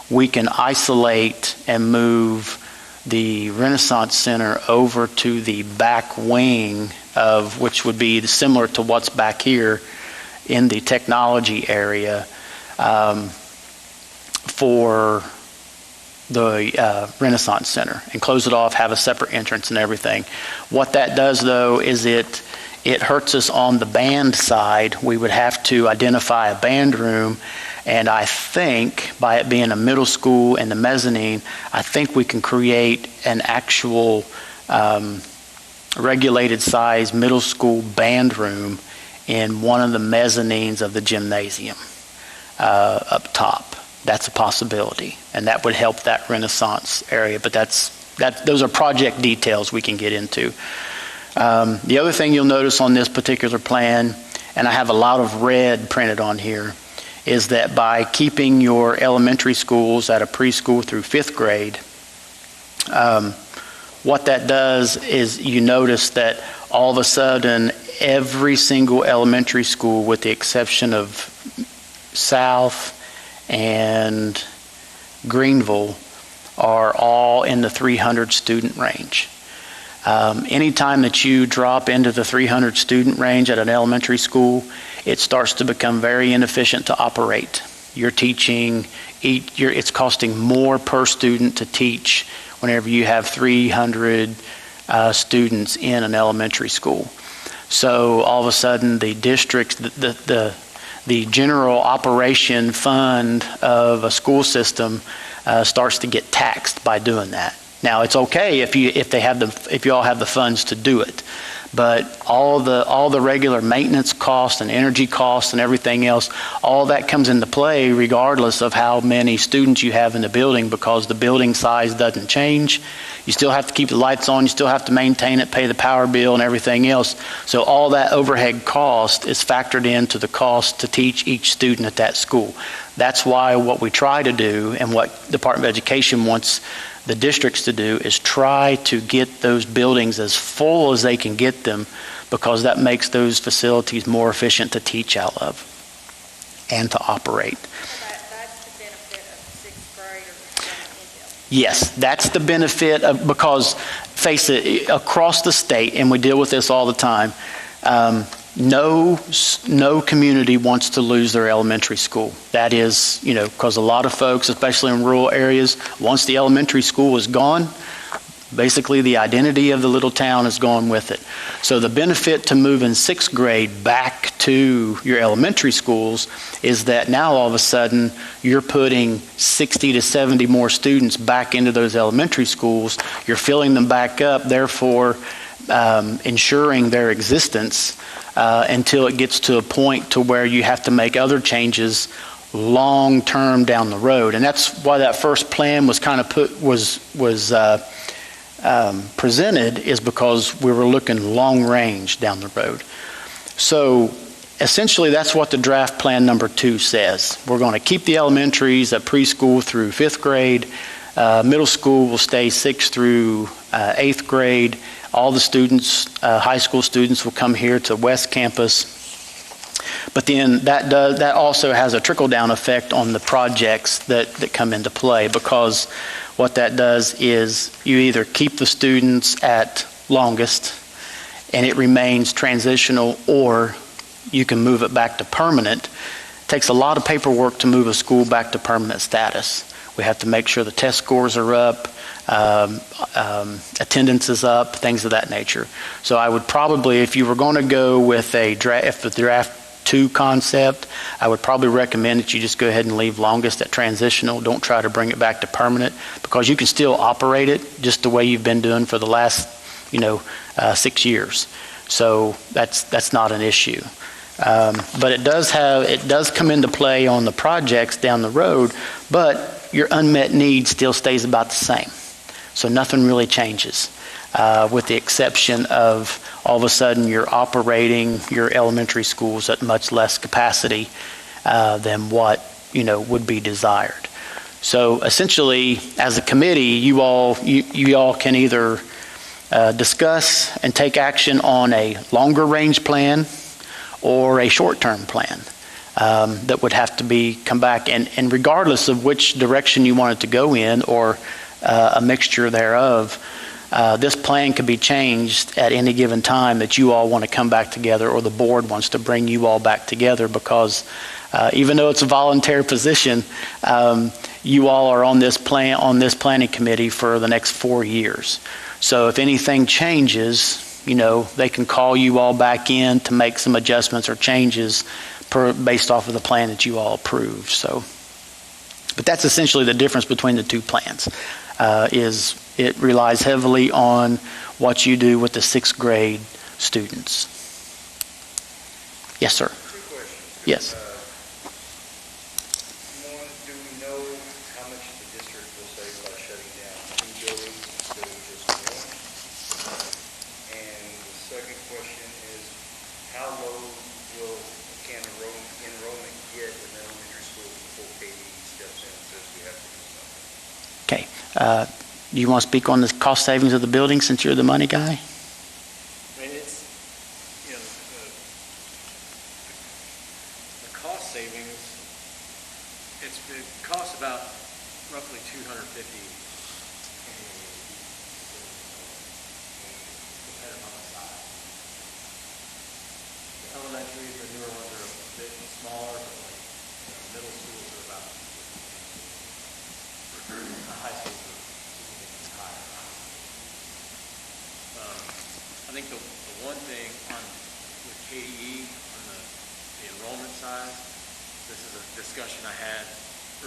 we can isolate and move the Renaissance Center over to the back wing of, which would be similar to what's back here in the technology area, for the Renaissance Center, and close it off, have a separate entrance and everything. What that does, though, is it hurts us on the band side. We would have to identify a band room, and I think by it being a middle school and the mezzanine, I think we can create an actual regulated size middle school band room in one of the mezzanines of the gymnasium up top. That's a possibility, and that would help that Renaissance area, but those are project details we can get into. The other thing you'll notice on this particular plan, and I have a lot of red printed on here, is that by keeping your elementary schools at a preschool through 5th grade, what that does is you notice that all of a sudden every single elementary school, with the exception of South and Greenville, are all in the 300 student range. Anytime that you drop into the 300 student range at an elementary school, it starts to become very inefficient to operate. You're teaching, it's costing more per student to teach whenever you have 300 students in an elementary school. So all of a sudden the districts, the general operation fund of a school system starts to get taxed by doing that. Now, it's okay if you all have the funds to do it, but all the regular maintenance costs and energy costs and everything else, all that comes into play regardless of how many students you have in the building, because the building size doesn't change. You still have to keep the lights on, you still have to maintain it, pay the power bill and everything else. So all that overhead cost is factored into the cost to teach each student at that school. That's why what we try to do, and what Department of Education wants the districts to do, is try to get those buildings as full as they can get them, because that makes those facilities more efficient to teach out of and to operate. That's the benefit of 6th graders. Yes, that's the benefit of, because face it, across the state, and we deal with this all the time, no community wants to lose their elementary school. That is, because a lot of folks, especially in rural areas, once the elementary school is gone, basically the identity of the little town is gone with it. So the benefit to moving 6th grade back to your elementary schools is that now all of a sudden you're putting 60 to 70 more students back into those elementary schools. You're filling them back up, therefore ensuring their existence until it gets to a point to where you have to make other changes long term down the road. And that's why that first plan was kind of presented, is because we were looking long range down the road. So essentially that's what the draft plan number 2 says. We're going to keep the elementaries at preschool through 5th grade. Middle school will stay 6th through 8th grade. All the students, high school students, will come here to West Campus. But then that also has a trickle-down effect on the projects that come into play, because what that does is you either keep the students at longest and it remains transitional, or you can move it back to permanent. It takes a lot of paperwork to move a school back to permanent status. We have to make sure the test scores are up, attendance is up, things of that nature. So I would probably, if you were going to go with the draft 2 concept, I would probably recommend that you just go ahead and leave longest at transitional. Don't try to bring it back to permanent, because you can still operate it just the way you've been doing for the last 6 years. So that's not an issue. But it does come into play on the projects down the road, but your unmet need still stays about the same. So nothing really changes, with the exception of all of a sudden you're operating your elementary schools at much less capacity than what would be desired. So essentially, as a committee, you all can either discuss and take action on a longer range plan or a short-term plan that would have to come back. And regardless of which direction you want it to go in, or a mixture thereof. This plan could be changed at any given time that you all want to come back together, or the board wants to bring you all back together, because even though it's a voluntary position, you all are on this planning committee for the next 4 years. So if anything changes, they can call you all back in to make some adjustments or changes based off of the plan that you all approved. So, but that's essentially the difference between the two plans. Is it relies heavily on what you do with the 6th grade students. Yes, sir. 2 questions. Yes. One, do we know how much the district will save by shutting down 2 buildings instead of just 1? And the second question is, how low can enrollment get in elementary school before KD steps in and says we have to do something? Okay. Do you want to speak on the cost savings of the building since you're the money guy? I mean, it's, the cost savings, it costs about roughly $250 depending on the size. The elementaries, the newer ones are a bit smaller, but middle schools are about, the high schools are significantly higher. I think the one thing with KDE on the enrollment side, this is a discussion I had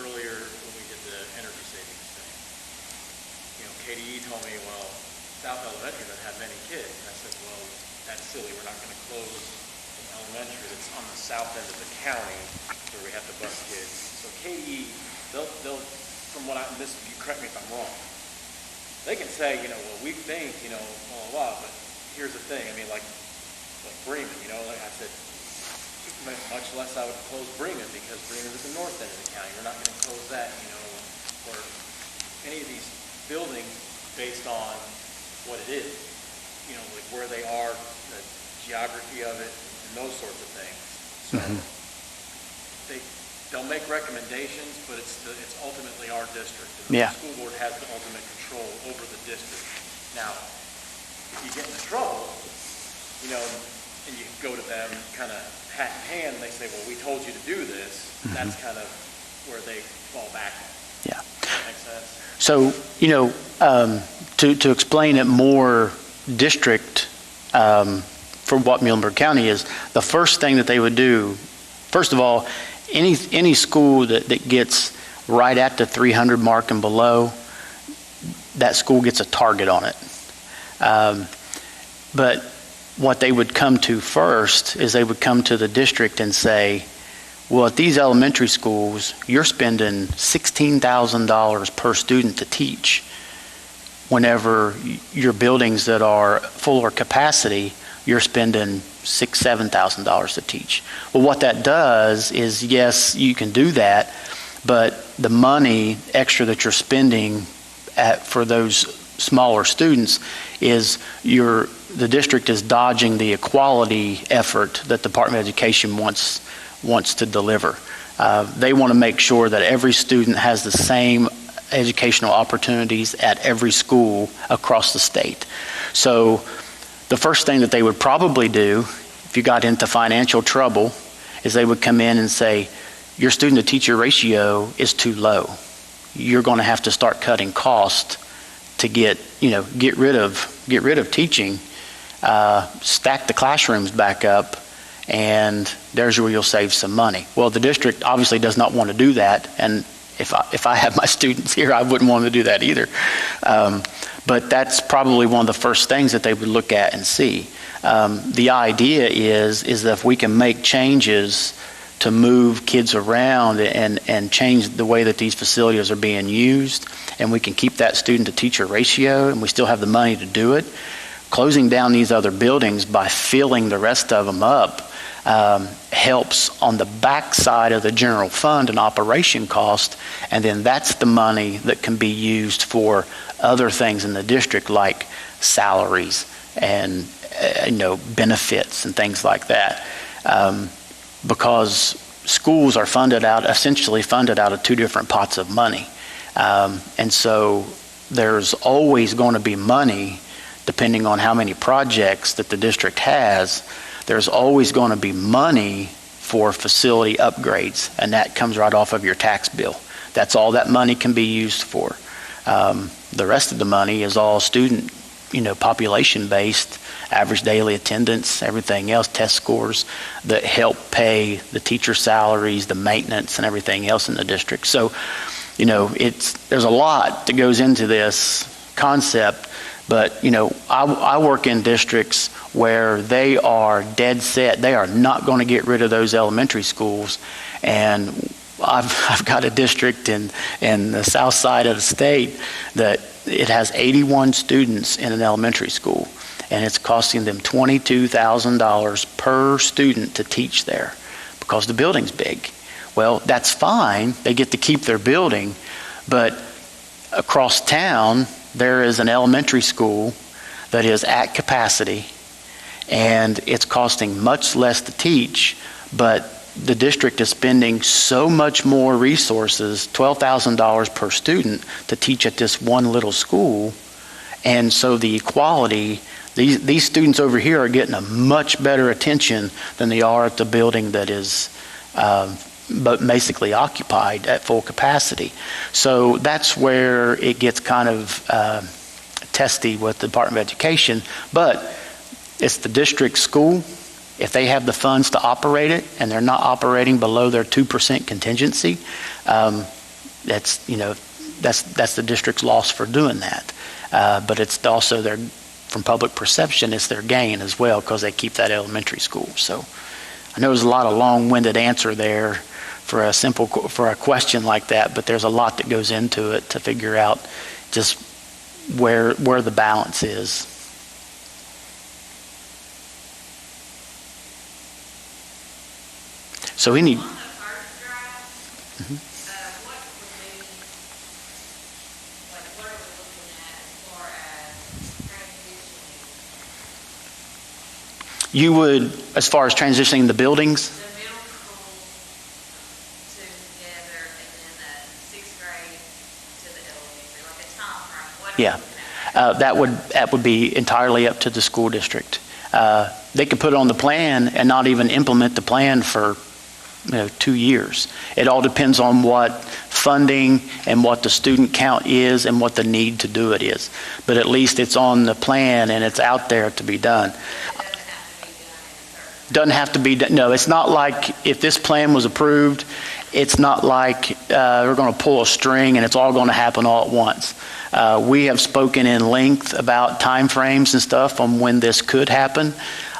earlier when we did the energy savings thing. KDE told me, well, South Elementary doesn't have many kids. And I said, well, that's silly. We're not going to close an elementary that's on the south end of the county where we have to bus kids. So KDE, they'll from what you correct me if I'm wrong, they can say, well, we think, blah, blah, blah, but here's the thing. I mean, like Bremen, like I said, much less I would close Bremen, because Bremen's at the north end of the county. We're not going to close that, or any of these buildings based on what it is, like where they are, the geography of it, and those sorts of things. So they'll make recommendations, but it's ultimately our district. And Yeah. The school board has the ultimate control over the district. Now, if you get into trouble, and you go to them kind of hat in hand, and they say, well, we told you to do this, that's kind of where they fall back on. Yeah. Does that make sense? So, to explain it more district for what Muhlenberg County is, the first thing that they would do, first of all, any school that gets right at the 300 mark and below, that school gets a target on it. But what they would come to first is they would come to the district and say, well, at these elementary schools, you're spending $16,000 per student to teach, whenever your buildings that are fuller capacity, you're spending $6,000, $7,000 to teach. Well, what that does is, yes, you can do that, but the money extra that you're spending for those smaller students is the district is dodging the equality effort that the Department of Education wants to deliver. They want to make sure that every student has the same educational opportunities at every school across the state. So the first thing that they would probably do, if you got into financial trouble, is they would come in and say, your student to teacher ratio is too low. You're going to have to start cutting costs to get rid of teaching, stack the classrooms back up, and there's where you'll save some money. Well, the district obviously does not want to do that, and if I have my students here, I wouldn't want to do that either. But that's probably one of the first things that they would look at and see. The idea is that if we can make changes to move kids around and change the way that these facilities are being used, and we can keep that student to teacher ratio, and we still have the money to do it, closing down these other buildings by filling the rest of them up helps on the backside of the general fund and operation cost, and then that's the money that can be used for other things in the district, like salaries and benefits and things like that, because schools are essentially funded out of two different pots of money, and so there's always going to be money, depending on how many projects that the district has, there's always going to be money for facility upgrades, and that comes right off of your tax bill. That's all that money can be used for. The rest of the money is all student, population-based, average daily attendance, everything else, test scores that help pay the teacher salaries, the maintenance, and everything else in the district. So, there's a lot that goes into this concept, but, I work in districts where they are dead set. They are not going to get rid of those elementary schools, and I've got a district in the south side of the state that it has 81 students in an elementary school, and it's costing them $22,000 per student to teach there because the building's big. Well, that's fine. They get to keep their building, but across town, there is an elementary school that is at capacity, and it's costing much less to teach, but the district is spending so much more resources, $12,000 per student, to teach at this one little school. And so the equality, these students over here are getting a much better attention than they are at the building that is but basically occupied at full capacity. So that's where it gets kind of testy with the Department of Education, but it's the district school. If they have the funds to operate it and they're not operating below their 2% contingency, that's the district's loss for doing that. But it's also from public perception, it's their gain as well because they keep that elementary school. So I know there's a lot of long-winded answer there for a question like that, but there's a lot that goes into it to figure out just where the balance is. So we need. On the first drive, what would be, what are we looking at as far as transitioning? You would, as far as transitioning the buildings? The middle school together and then the sixth grade to the elementary, like a time frame. What are we looking at? That would be entirely up to the school district. They could put it on the plan and not even implement the plan for 2 years. It all depends on what funding and what the student count is and what the need to do it is. But at least it's on the plan and it's out there to be done. Doesn't have to be done. No, it's not like if this plan was approved, it's not like we're going to pull a string and it's all going to happen all at once. We have spoken in length about timeframes and stuff on when this could happen.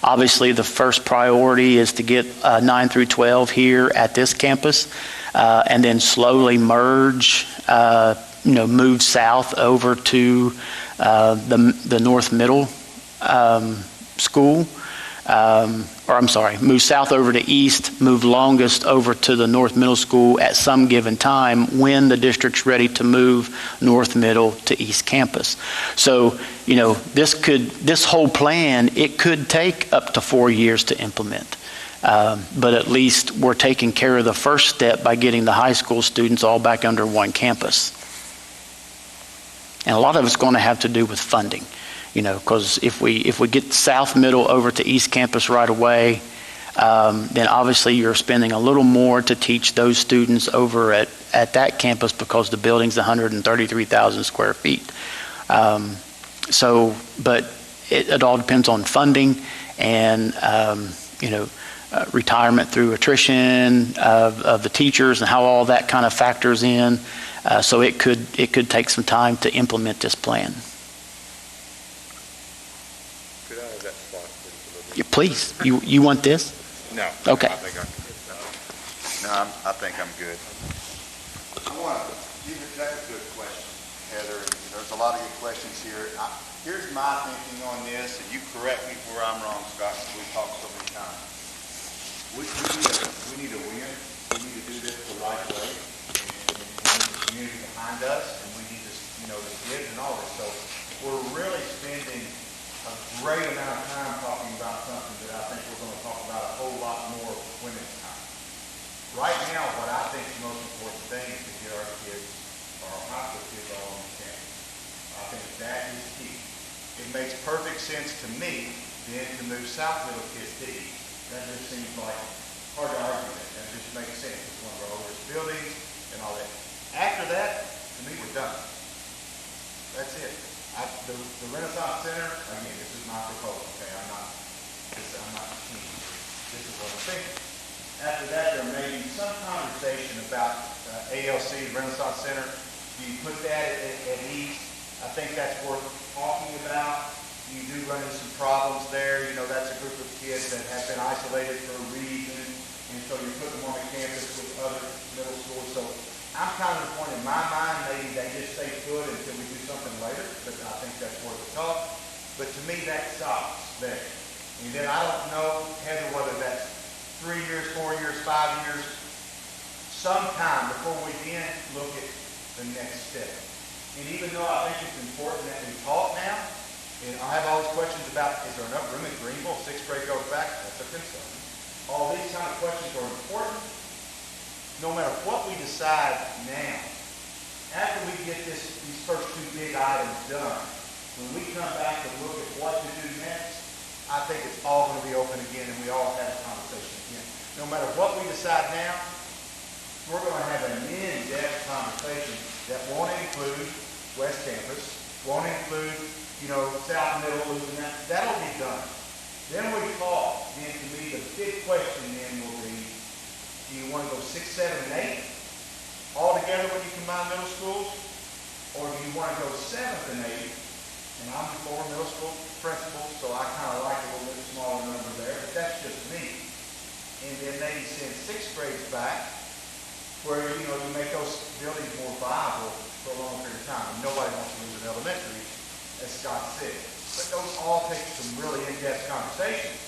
Obviously, the first priority is to get 9 through 12 here at this campus, and then slowly merge, move south over to the North Middle School. Move south over to East, move longest over to the North Middle School at some given time when the district's ready to move North Middle to East Campus. So, this whole plan, it could take up to 4 years to implement. But at least we're taking care of the first step by getting the high school students all back under one campus. And a lot of it's going to have to do with funding. Because if we get South Middle over to East Campus right away, then obviously you're spending a little more to teach those students over at that campus because the building's 133,000 square feet. But it all depends on funding and retirement through attrition of the teachers and how all that kind of factors in. So it could take some time to implement this plan. Yeah, please. You want this? No. Okay. I think I can get that. No, I think I'm good. That's a good question, Heather. There's a lot of good questions here. Here's my thinking on this, and you correct me where I'm wrong, Scott, because we've talked so many times. We need to win. We need to do this the right way. And we need the community behind us, and we need the kids and all this. So we're really spending a great amount of time talking about something that I think we're going to talk about a whole lot more when it's time. Right now, what I think the most important thing is to get our kids, our high school kids, all on the campus. That is key. It makes perfect sense to me then to move South Middle kids to east. That just seems like hard to argue that. That just makes sense. It's one of our oldest buildings and all that. After that, to me, we're done. That's it. The Renaissance Center, again, this is my proposal, okay? I'm not keen. This is what I'm thinking. After that, there may be some conversation about ALC, Renaissance Center. Do you put that at east? I think that's worth talking about. You do run into some problems there. You know, that's a group of kids that have been isolated for a reason, and so you put them on the campus with other middle schools. So I'm kind of the point in my mind, maybe they just stay put until we do something later, but I think that's worth a talk. But to me, that stops there. And then I don't know, Heather, whether that's 3 years, 4 years, 5 years, sometime before we then look at the next step. And even though I think it's important that we talk now, and I have all these questions about, is there enough room in Greenville, 6th grade goes back? That's a concern. All these kind of questions are important. No matter what we decide now, after we get these first 2 big items done, when we come back to look at what to do next, I think it's all going to be open again and we all have a conversation again. No matter what we decide now, we're going to have an in-depth conversation that won't include West Campus, won't include, South Middle, losing that. That'll be done. Then we talk, and to me, the big question then will be, do you want to go 6, 7, and 8 all together when you combine middle schools? Or do you want to go 7th and 8th? And I'm the former middle school principal, so I kind of like a little bit smaller number there, but that's just me. And then maybe send 6th grades back, where, you make those buildings more viable for a long period of time. And nobody wants to lose an elementary, as Scott said. But those all take some really in-depth conversations.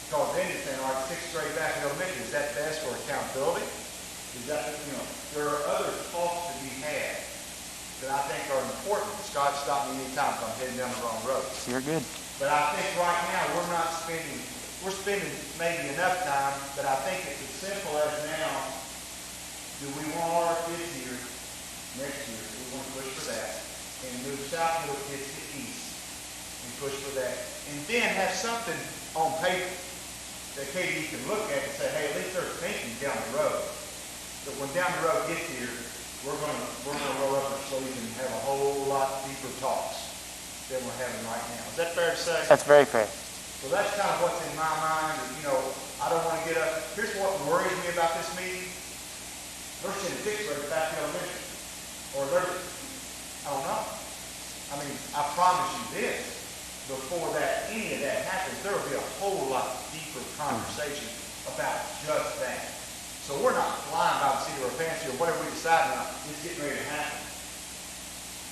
Because then you're saying, all right, 6th grade back in elementary, is that best for accountability? Is that, there are other talks to be had that I think are important. Scott, stop me anytime if I'm heading down the wrong road. You're good. But I think right now we're spending maybe enough time, but I think it's as simple as now, do we want all our kids here next year? We want to push for that. And move South Middle kids to east and push for that. And then have something on paper that KD can look at and say, hey, at least they're thinking down the road. But when down the road gets here, we're going to roll up our sleeves and have a whole lot deeper talks than we're having right now. Is that fair to say? That's very fair. So that's kind of what's in my mind. I don't want to get up. Here's what worries me about this meeting. They're sending 6th grade back to elementary. Or I don't know. I mean, I promise you this. Before any of that happens, there will be a whole lot deeper conversation about just that. So we're not flying by the seat of our pants here. Whatever we decide now is getting ready to happen.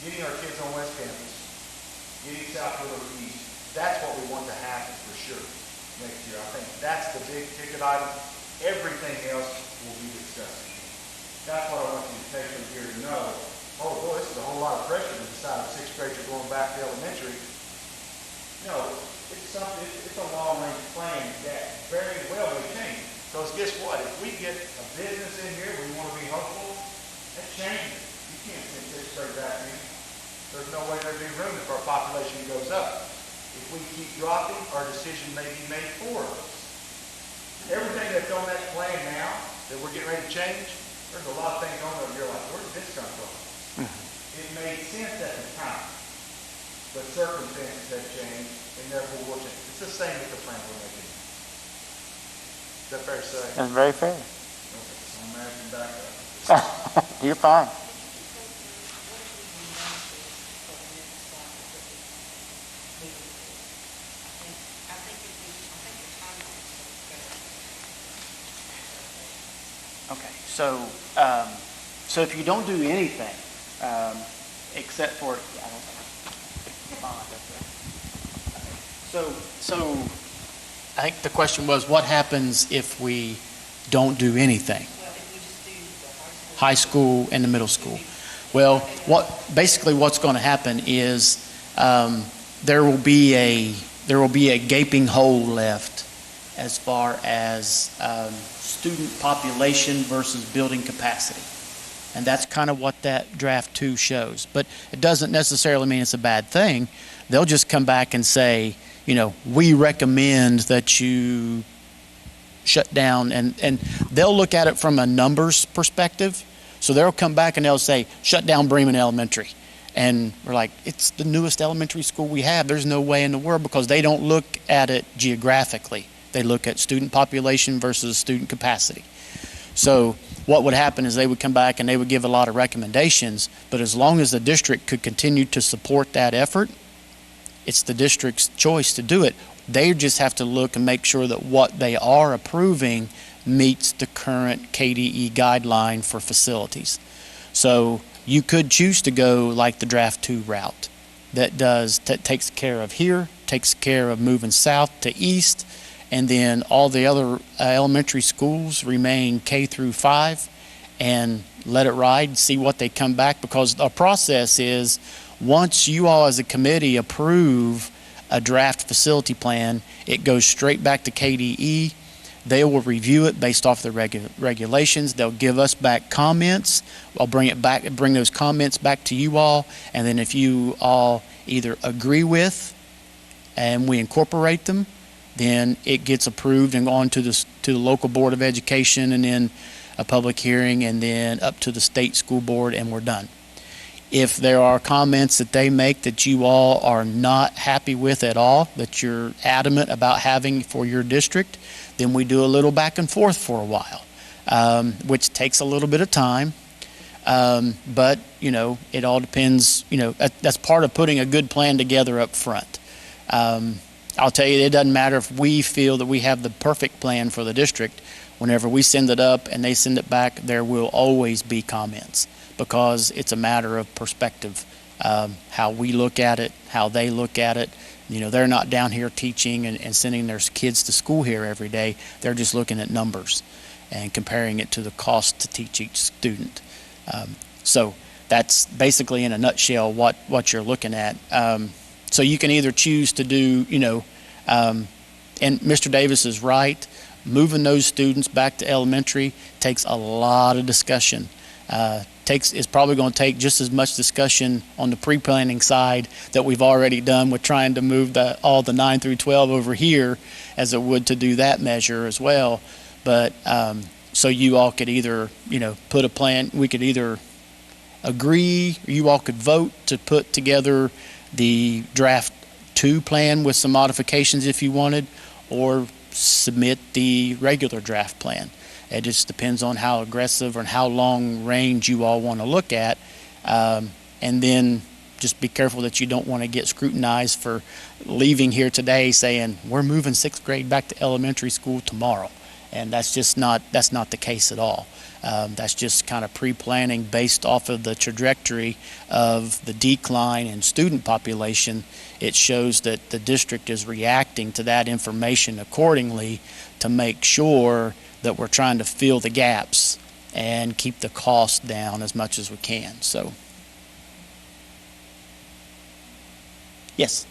Getting our kids on West Campus, getting South Middle East, that's what we want to happen for sure next year. I think that's the big ticket item. Everything else will be discussed. That's what I want you to take from here to know. Oh, boy, this is a whole lot of pressure to decide if 6th grades are going back to elementary. No, it's a long-range plan that very well may change. Because guess what? If we get a business in here, we want to be hopeful, that changes. You can't send 6th grade back in. There's no way there'd be room if our population goes up. If we keep dropping, our decision may be made for us. Everything that's on that plan now that we're getting ready to change, there's a lot of things on there you're like, where did this come from? It made sense at the time. But circumstances have changed, and therefore we'll change. It's the same with the plan we're making. Is that fair to say? That's very fair. Okay, so I'm asking back up. You're fine. Okay, so if you don't do anything, except for, so I think the question was, what happens if we don't do anything? Well, if we just do the High school and the middle school. Well, what's going to happen is there will be a gaping hole left as far as student population versus building capacity. And that's kind of what that draft 2 shows. But it doesn't necessarily mean it's a bad thing. They'll just come back and say, we recommend that you shut down, and they'll look at it from a numbers perspective. So they'll come back and they'll say, shut down Bremen Elementary. And we're like, it's the newest elementary school we have. There's no way in the world, because they don't look at it geographically. They look at student population versus student capacity. So what would happen is they would come back and they would give a lot of recommendations, but as long as the district could continue to support that effort, it's the district's choice to do it. They just have to look and make sure that what they are approving meets the current KDE guideline for facilities. So you could choose to go like the draft 2 route that takes care of here, takes care of moving south to east, and then all the other elementary schools remain K through 5, and let it ride, see what they come back, because the process is, once you all as a committee approve a draft facility plan, it goes straight back to KDE. They will review it based off the regulations. They'll give us back comments. I'll bring those comments back to you all, and then if you all either agree with and we incorporate them, then it gets approved and on to the local board of education, and then a public hearing, and then up to the state school board, and we're done. If there are comments that they make that you all are not happy with at all, that you're adamant about having for your district, then we do a little back and forth for a while, which takes a little bit of time. But, it all depends, that's part of putting a good plan together up front. I'll tell you, it doesn't matter if we feel that we have the perfect plan for the district. Whenever we send it up and they send it back, there will always be comments, because it's a matter of perspective, how we look at it, how they look at it. They're not down here teaching and sending their kids to school here every day. They're just looking at numbers and comparing it to the cost to teach each student. So that's basically in a nutshell what you're looking at. So you can either choose to do, and Mr. Davis is right, moving those students back to elementary takes a lot of discussion. It's probably going to take just as much discussion on the pre-planning side that we've already done with trying to move all the 9 through 12 over here as it would to do that measure as well. But so you all could either, put a plan, we could either agree, or you all could vote to put together the draft 2 plan with some modifications if you wanted, or submit the regular draft plan. It just depends on how aggressive or how long range you all want to look at. And then just be careful that you don't want to get scrutinized for leaving here today saying, we're moving 6th grade back to elementary school tomorrow. And that's not the case at all. That's just kind of pre-planning based off of the trajectory of the decline in student population. It shows that the district is reacting to that information accordingly to make sure that we're trying to fill the gaps and keep the cost down as much as we can. So, yes.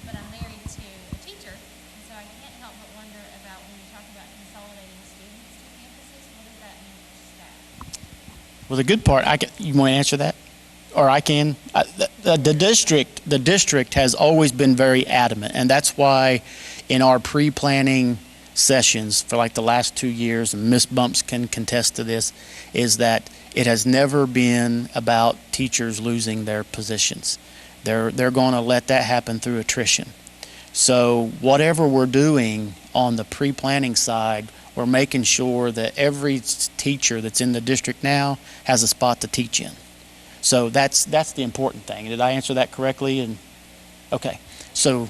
But I'm married to a teacher, and so I can't help but wonder about when you talk about consolidating students to campuses, what does that mean for staff? Well, the good part, you want to answer that? Or I can. The district has always been very adamant, and that's why in our pre-planning sessions for like the last 2 years, and Ms. Bumps can contest to this, is that it has never been about teachers losing their positions. They're going to let that happen through attrition. So whatever we're doing on the pre-planning side, we're making sure that every teacher that's in the district now has a spot to teach in. So that's the important thing. Did I answer that correctly? And okay, so.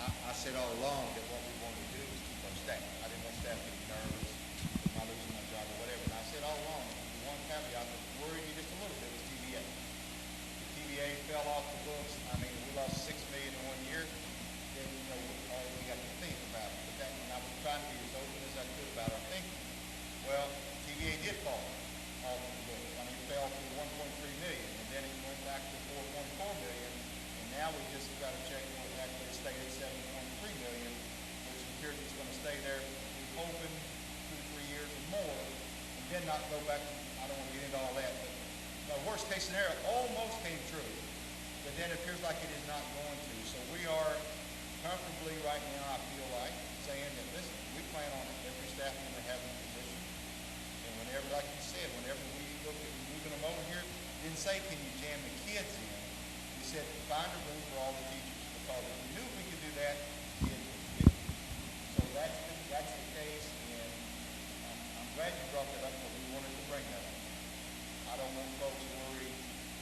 I said all along that what we wanted to do was keep our staff. I didn't want staff to be nervous, am I losing my job or whatever. And I said all along, the one caveat that worried me just a little bit was TVA. The TVA fell off the books. I mean, we lost $6 million in 1 year. Then, all we got to think about it. But that, and I was trying to be as open as I could about our thinking. Well, TVA did fall. not go back, I don't want to get into all that, but the worst case scenario almost came true, but then it appears like it is not going to. So we are comfortably right now, I feel like, saying that, listen, we plan on every staff member having a position. And whenever, like you said, whenever we look at moving them over here, didn't say, can you jam the kids in? We said, find a room for all the teachers, because if we knew we could do that, kids would fit. So that's the case, and I'm glad you brought that up, because we wanted to bring that up. I don't want folks worried,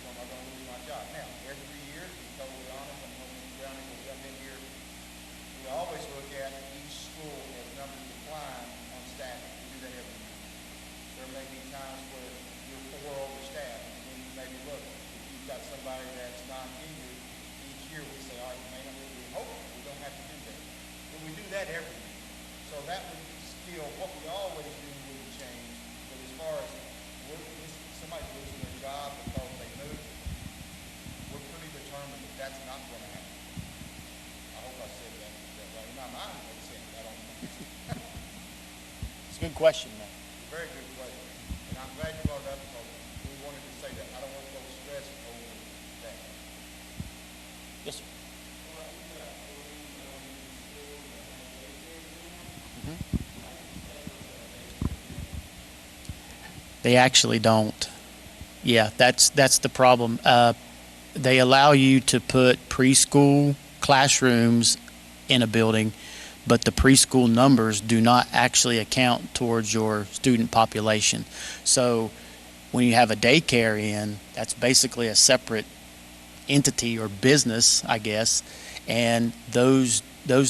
I'm not going to lose my job. Now, every year, to be totally honest, I'm hoping Mr. Browning will jump in here. We always look at each school as numbers decline on staff. We do that every year. There may be times where you're 4 overstaffed, and then you maybe look, if you've got somebody that's non-tenured, each year we say, all right, we may not, we hope we don't have to do that. But we do that every year. So that would still, what we always do wouldn't change. But as far as somebody losing their job because they moved, we're pretty determined that that's not going to happen. I hope I said that right. In my mind, I said that on It's a good question, man. very good question. And I'm glad you brought it up because we wanted to say that. I don't want folks stressed over that. Yes, sir. They actually don't. Yeah, that's the problem. They allow you to put preschool classrooms in a building, but the preschool numbers do not actually account towards your student population. So when you have a daycare in, that's basically a separate entity or business, I guess, and those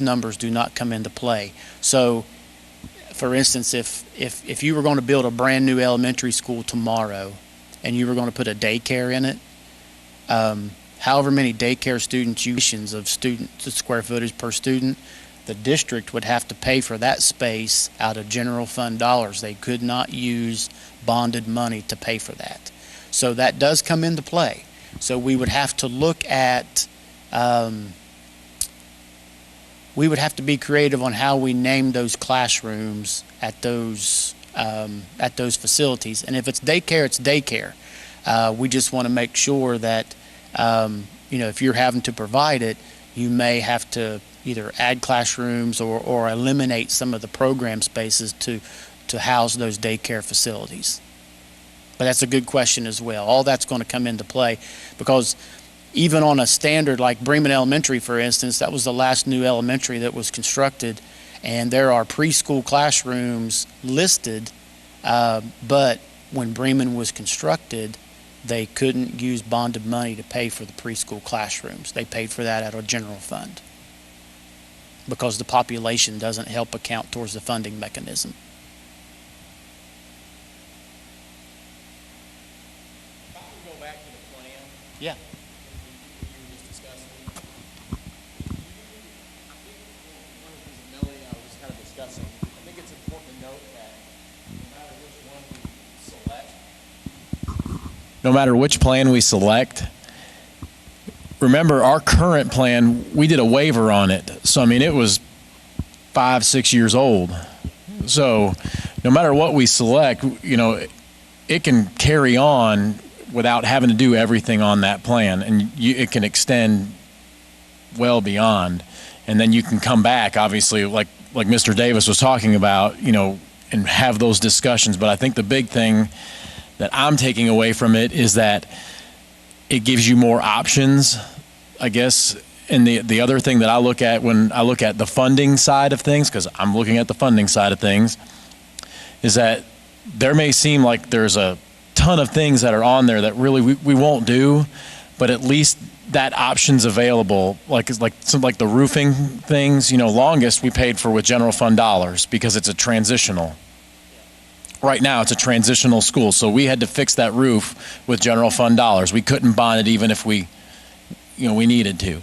numbers do not come into play. So for instance, if you were going to build a brand new elementary school tomorrow and you were going to put a daycare in it, however many daycare students of square footage per student, the district would have to pay for that space out of general fund dollars. They could not use bonded money to pay for that. So that does come into play. So we would have to look at we would have to be creative on how we name those classrooms at those facilities. And if it's daycare, it's daycare. We just want to make sure that, if you're having to provide it, you may have to either add classrooms or eliminate some of the program spaces to house those daycare facilities. But that's a good question as well. All that's going to come into play because even on a standard like Bremen Elementary, for instance, that was the last new elementary that was constructed, and there are preschool classrooms listed, but when Bremen was constructed, they couldn't use bonded money to pay for the preschool classrooms. They paid for that out of general fund because the population doesn't help account towards the funding mechanism. If I could go back to the plan. Yeah. You were just discussing. I think one of the things that Melanie and I were just kind of discussing, I think it's important to note that no matter which plan we select, remember our current plan, we did a waiver on it. So, I mean, it was 5-6 years old. So no matter what we select, it can carry on without having to do everything on that plan, and it can extend well beyond. And then you can come back, obviously, like Mr. Davis was talking about, and have those discussions. But I think the big thing that I'm taking away from it is that it gives you more options, I guess. And the other thing that I look at when I look at the funding side of things, because I'm looking at the funding side of things, is that there may seem like there's a ton of things that are on there that really we won't do, but at least that option's available. Like the roofing things, longest we paid for with general fund dollars because it's a transitional. Right now it's a transitional school, so we had to fix that roof with general fund dollars. We couldn't bond it even if we needed to.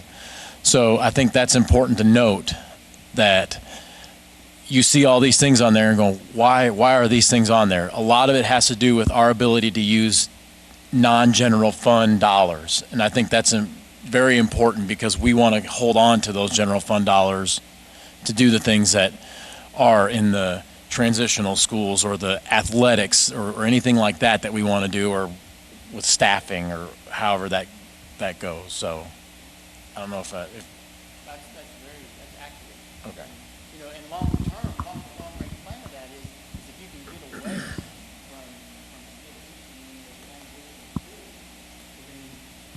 So I think that's important to note, that you see all these things on there and go, why are these things on there? A lot of it has to do with our ability to use non-general fund dollars. And I think that's very important because we want to hold on to those general fund dollars to do the things that are in the transitional schools or the athletics or anything like that we want to do, or with staffing or however that goes. So I don't know if That's accurate. okay. You know, and long term, long range plan of that is if you can get away from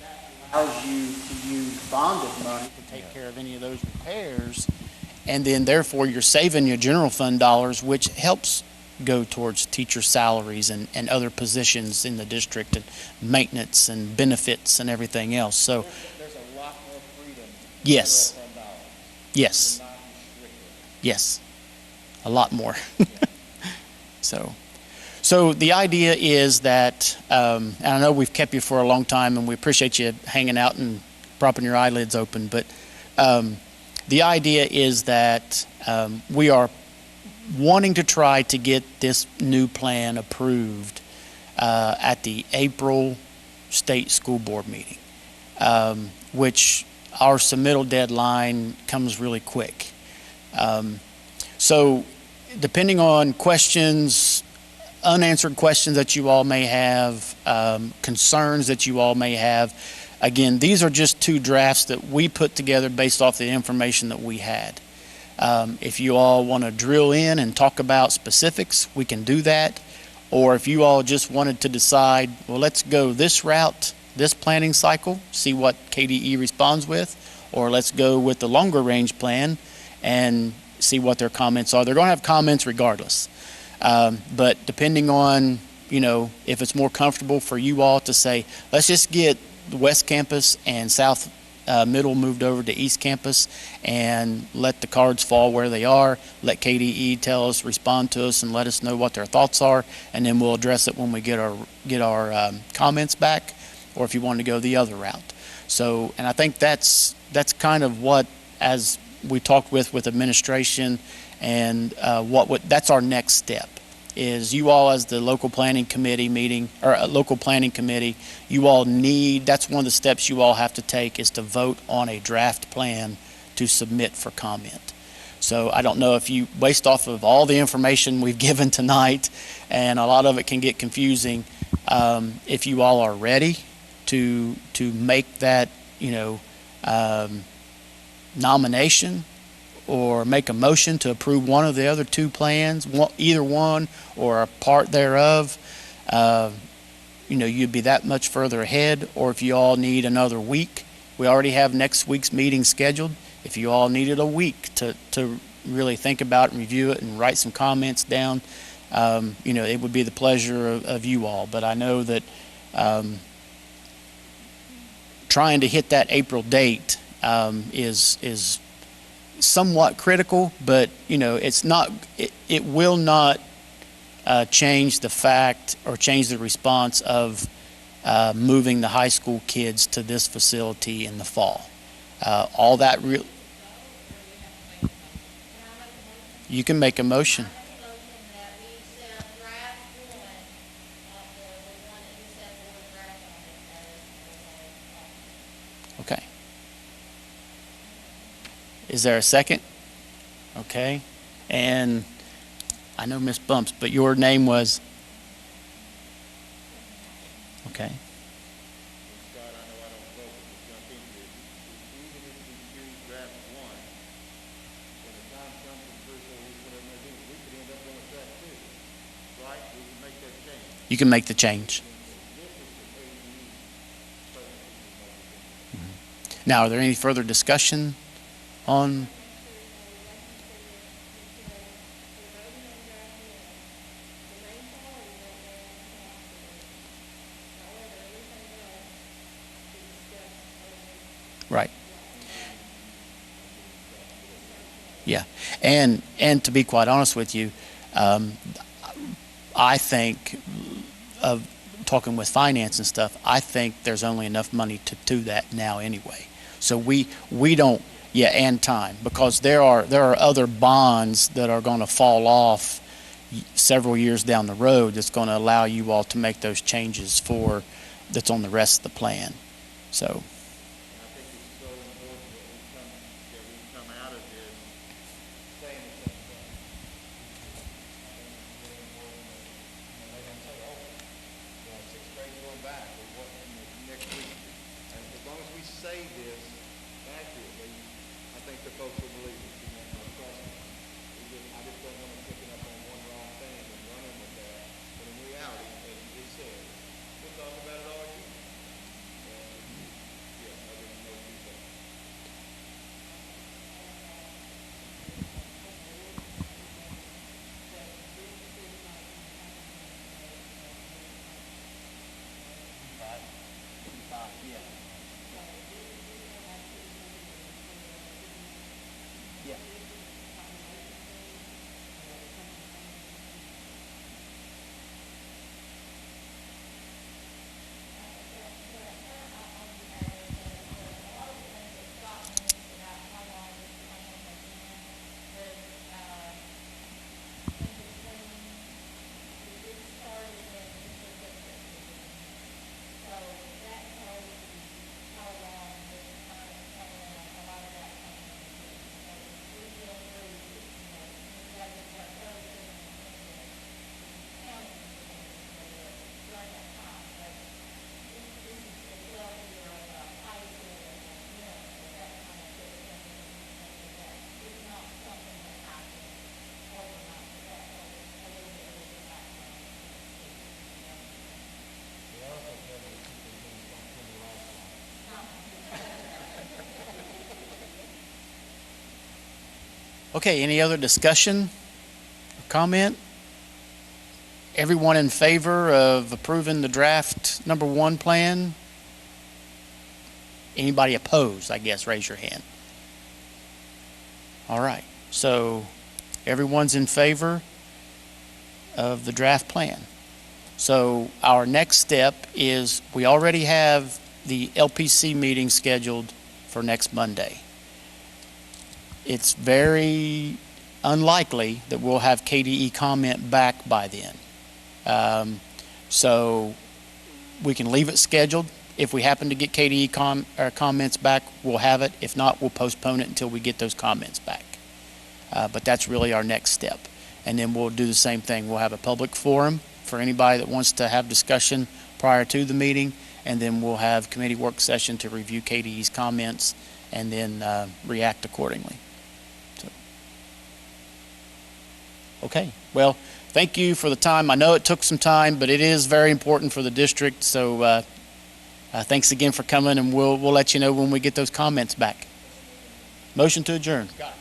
that allows you to use bonded money to take care of any of those repairs. And then therefore you're saving your general fund dollars, which helps go towards teacher salaries and other positions in the district, and maintenance and benefits and everything else. So There's a lot more freedom. yes, Federal fund dollars. yes, Not restricted. yes, a lot more. So the idea is that, and I know we've kept you for a long time, and we appreciate you hanging out and propping your eyelids open, but the idea is that we are wanting to try to get this new plan approved at the April State School Board meeting, which our submittal deadline comes really quick. So depending on questions, unanswered questions that you all may have, concerns that you all may have, again, these are just two drafts that we put together based off the information that we had. If you all want to drill in and talk about specifics, we can do that. Or if you all just wanted to decide, well, let's go this route, this planning cycle, see what KDE responds with, or let's go with the longer range plan and see what their comments are. They're going to have comments regardless. But depending on, if it's more comfortable for you all to say, let's just get the West Campus and South Middle moved over to East Campus and let the cards fall where they are, let KDE tell us, respond to us, and let us know what their thoughts are, and then we'll address it when we get our comments back, or if you want to go the other route. So, and I think that's kind of what, as we talked with administration, and that's our next step, is you all as the local planning committee local planning committee, you all that's one of the steps you all have to take, is to vote on a draft plan to submit for comment. So I don't know if you, based off of all the information we've given tonight, and a lot of it can get confusing, if you all are ready to make that, nomination, or make a motion to approve one of the other two plans, either one or a part thereof, you'd be that much further ahead. Or if you all need another week, we already have next week's meeting scheduled. If you all needed a week to really think about and review it and write some comments down, it would be the pleasure of you all. But I know that trying to hit that April date is somewhat critical, but it's not. It will not change the fact or change the response of moving the high school kids to this facility in the fall. All that you can make a motion. Okay. Is there a second? Okay. And I know Miss Bumps, but your name was? Okay. Scott, I know I don't vote, but jump into it. Even if we choose draft one, when the time comes for the first of the week, whatever they do, we could end up going with draft two, right? We can make that change. You can make the change. Now, are there any further discussion on? Right. Yeah, and to be quite honest with you, I think, of talking with finance and stuff, I think there's only enough money to do that now anyway. So we don't, and time, because there are other bonds that are going to fall off several years down the road that's going to allow you all to make those changes that's on the rest of the plan. So. And I think it's so important that we come out of this saying the same thing. Okay, any other discussion or comment? Everyone in favor of approving the draft number 1 plan? Anybody opposed, I guess, raise your hand. All right, so everyone's in favor of the draft plan. So our next step is we already have the LPC meeting scheduled for next Monday. It's very unlikely that we'll have KDE comment back by then. So we can leave it scheduled. If we happen to get KDE comments back, we'll have it. If not, we'll postpone it until we get those comments back. But that's really our next step. And then we'll do the same thing. We'll have a public forum for anybody that wants to have discussion prior to the meeting. And then we'll have committee work session to review KDE's comments and then react accordingly. So. Okay, well, thank you for the time. I know it took some time, but it is very important for the district. So thanks again for coming, and we'll let you know when we get those comments back. Motion to adjourn. Got it.